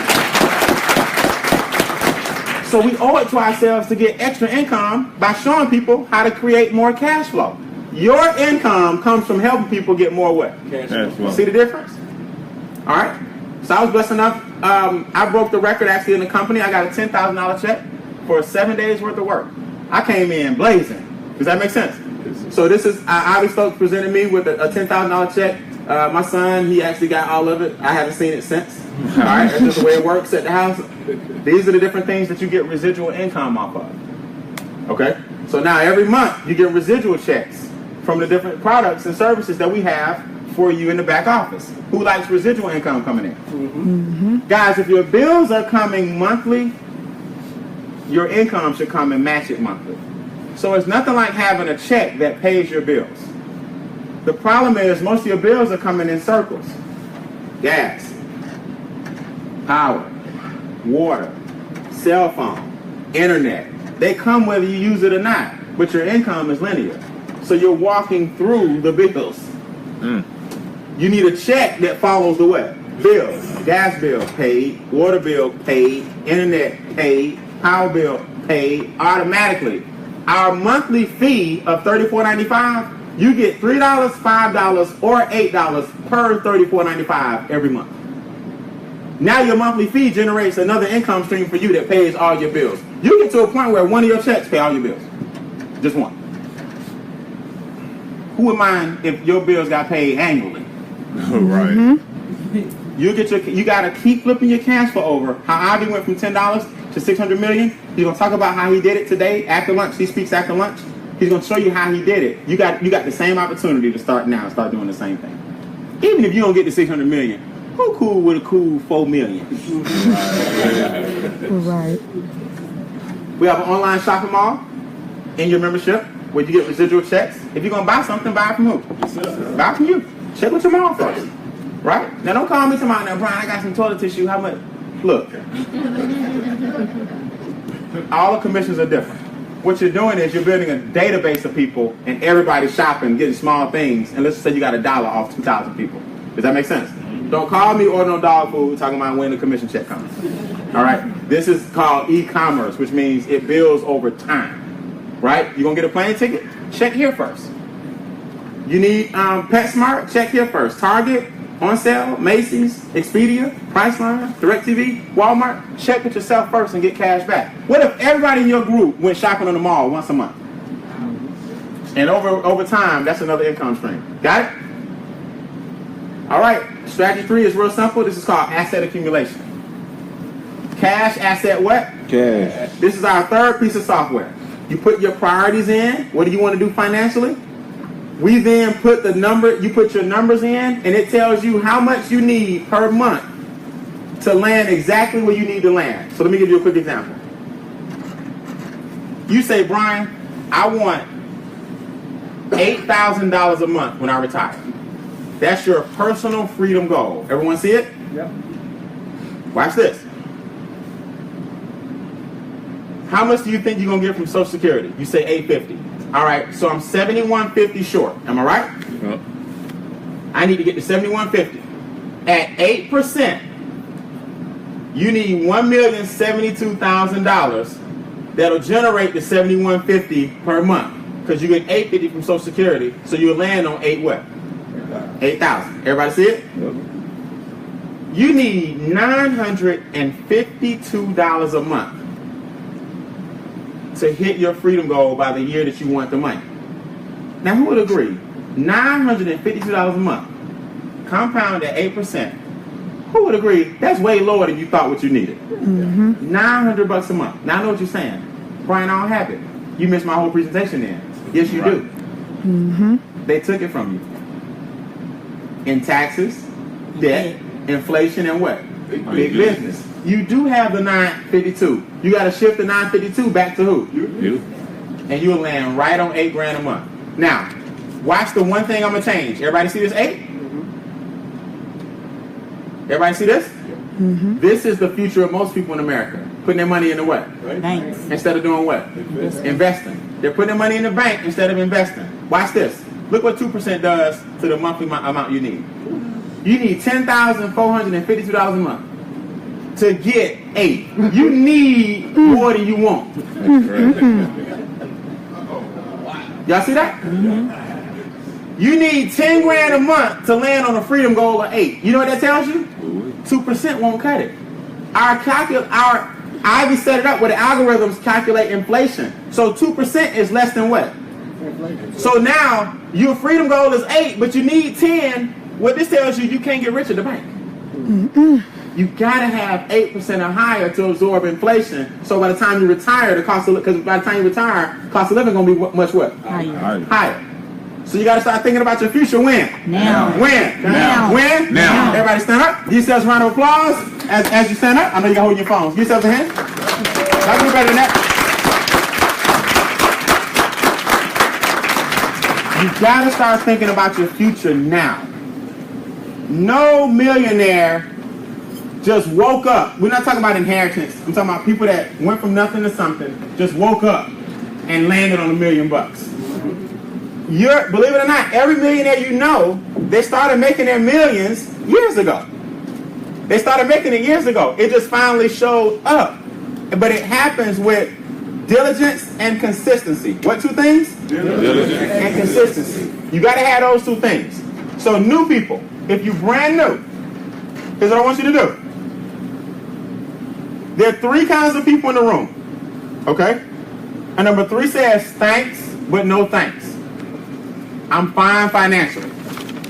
me. So we owe it to ourselves to get extra income by showing people how to create more cash flow. Your income comes from helping people get more what? Cash flow. See the difference? All right. So I was blessed enough. I broke the record actually in the company. I got a $10,000 check for 7 days worth of work. I came in blazing. Does that make sense? So this is, Ivy Stokes presented me with a $10,000 check. My son, he actually got all of it. I haven't seen it since. All right, that's just the way it works at the house. These are the different things that you get residual income off of. Okay? So now every month you get residual checks from the different products and services that we have for you in the back office. Who likes residual income coming in? Guys, if your bills are coming monthly, your income should come and match it monthly. So it's nothing like having a check that pays your bills. The problem is most of your bills are coming in circles. Gas, power, water, cell phone, internet. They come whether you use it or not, but your income is linear. So you're walking through the bills. You need a check that follows the what? Bills. Gas bill paid, water bill paid, internet paid, power bill paid automatically. Our monthly fee of $34.95, you get $3, $5, or $8 per $34.95 every month. Now your monthly fee generates another income stream for you that pays all your bills. You get to a point where one of your checks pay all your bills. Just one. Who would mind if your bills got paid annually? Right. You gotta keep flipping your cash flow over. How Ivy went from $10 to $600 million. He's gonna talk about how he did it today after lunch. He speaks after lunch. He's gonna show you how he did it. You got the same opportunity to start now and start doing the same thing. Even if you don't get to $600 million, who cool with a cool $4 million? Right. We have an online shopping mall in your membership where you get residual checks. If you're gonna buy something, buy it from who? Buy it from you. Check with your mom first. Right? Now don't call me tomorrow. Now, Brian, I got some toilet tissue. How much? Look. All the commissions are different. What you're doing is you're building a database of people and everybody's shopping, getting small things, and let's say you got $1 off 2,000 people. Does that make sense? Don't call me order no dog food talking about when the commission check comes. All right? This is called e-commerce, which means it builds over time. Right? You're going to get a plane ticket? Check here first. You need PetSmart? Check here first. Target, On Sale, Macy's, Expedia, Priceline, DirecTV, Walmart. Check with yourself first and get cash back. What if everybody in your group went shopping on the mall once a month? And over time, that's another income stream. Got it? All right. Strategy 3 is real simple. This is called asset accumulation. Cash, asset, what? Cash. This is our third piece of software. You put your priorities in. What do you want to do financially? We then put you put your numbers in, and it tells you how much you need per month to land exactly where you need to land. So let me give you a quick example. You say, Brian, I want $8,000 a month when I retire. That's your personal freedom goal. Everyone see it? Yep. Watch this. How much do you think you're going to get from Social Security? You say $850. All right, so I'm $7,150 short. Am I right? Yep. I need to get to $7,150. At 8%, you need $1,072,000 that'll generate the $7,150 per month. Because you get $850 from Social Security, so you'll land on 8 what? 8,000. Everybody see it? Yep. You need $952 a month to hit your freedom goal by the year that you want the money. Now, who would agree? $952 a month, compound at 8%. Who would agree? That's way lower than you thought what you needed. $900 a month. Now I know what you're saying. Brian, I don't have it. You missed my whole presentation then. Yes, you do. Mm-hmm. They took it from you. In taxes, debt, inflation, and what? Big business. You do have the 952. You got to shift the 952 back to who? You. And you'll land right on $8,000 a month. Now, watch the one thing I'm gonna change. Everybody see this 8? Everybody see this? Mm-hmm. This is the future of most people in America. Putting their money in the what? Banks. Instead of doing what? Investing. They're putting their money in the bank instead of investing. Watch this. Look what 2% does to the monthly amount you need. You need $10,452 a month to get 8. You need more than you want. Y'all see that? Mm-hmm. You need $10,000 a month to land on a freedom goal of 8. You know what that tells you? 2% won't cut it. Our Ivy set it up where the algorithms calculate inflation. So 2% is less than what? So now your freedom goal is 8, but you need 10. What this tells you, you can't get rich at the bank. You gotta have 8% or higher to absorb inflation. So by the time you retire, because by the time you retire, cost of living gonna be much what? Higher. So you gotta start thinking about your future when? Now. When? Now. When? Now. Everybody stand up. Give yourselves a round of applause as you stand up. I know you got holding your phones. Give yourselves a hand. Y'all can do better than that. You gotta start thinking about your future now. No millionaire just woke up. We're not talking about inheritance. I'm talking about people that went from nothing to something, just woke up and landed on $1 million. Believe it or not, every millionaire you know, they started making their millions years ago. They started making it years ago. It just finally showed up. But it happens with diligence and consistency. What two things? Diligence And consistency. You got to have those two things. So new people, if you're brand new, here's what I want you to do. There are 3 kinds of people in the room. Okay? And number 3 says thanks, but no thanks. I'm fine financially.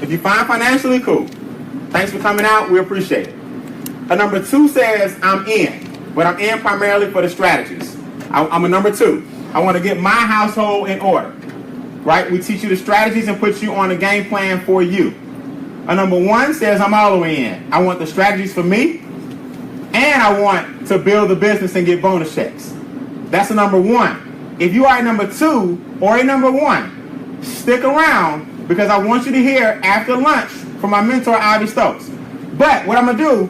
If you're fine financially, cool. Thanks for coming out. We appreciate it. And number 2 says I'm in, but I'm in primarily for the strategies. I'm a number 2. I want to get my household in order. Right? We teach you the strategies and put you on a game plan for you. A number 1 says I'm all the way in. I want the strategies for me, and I want to build the business and get bonus checks. That's a number 1. If you are a number 2 or a number 1, stick around because I want you to hear after lunch from my mentor, Ivy Stokes. But what I'm going to do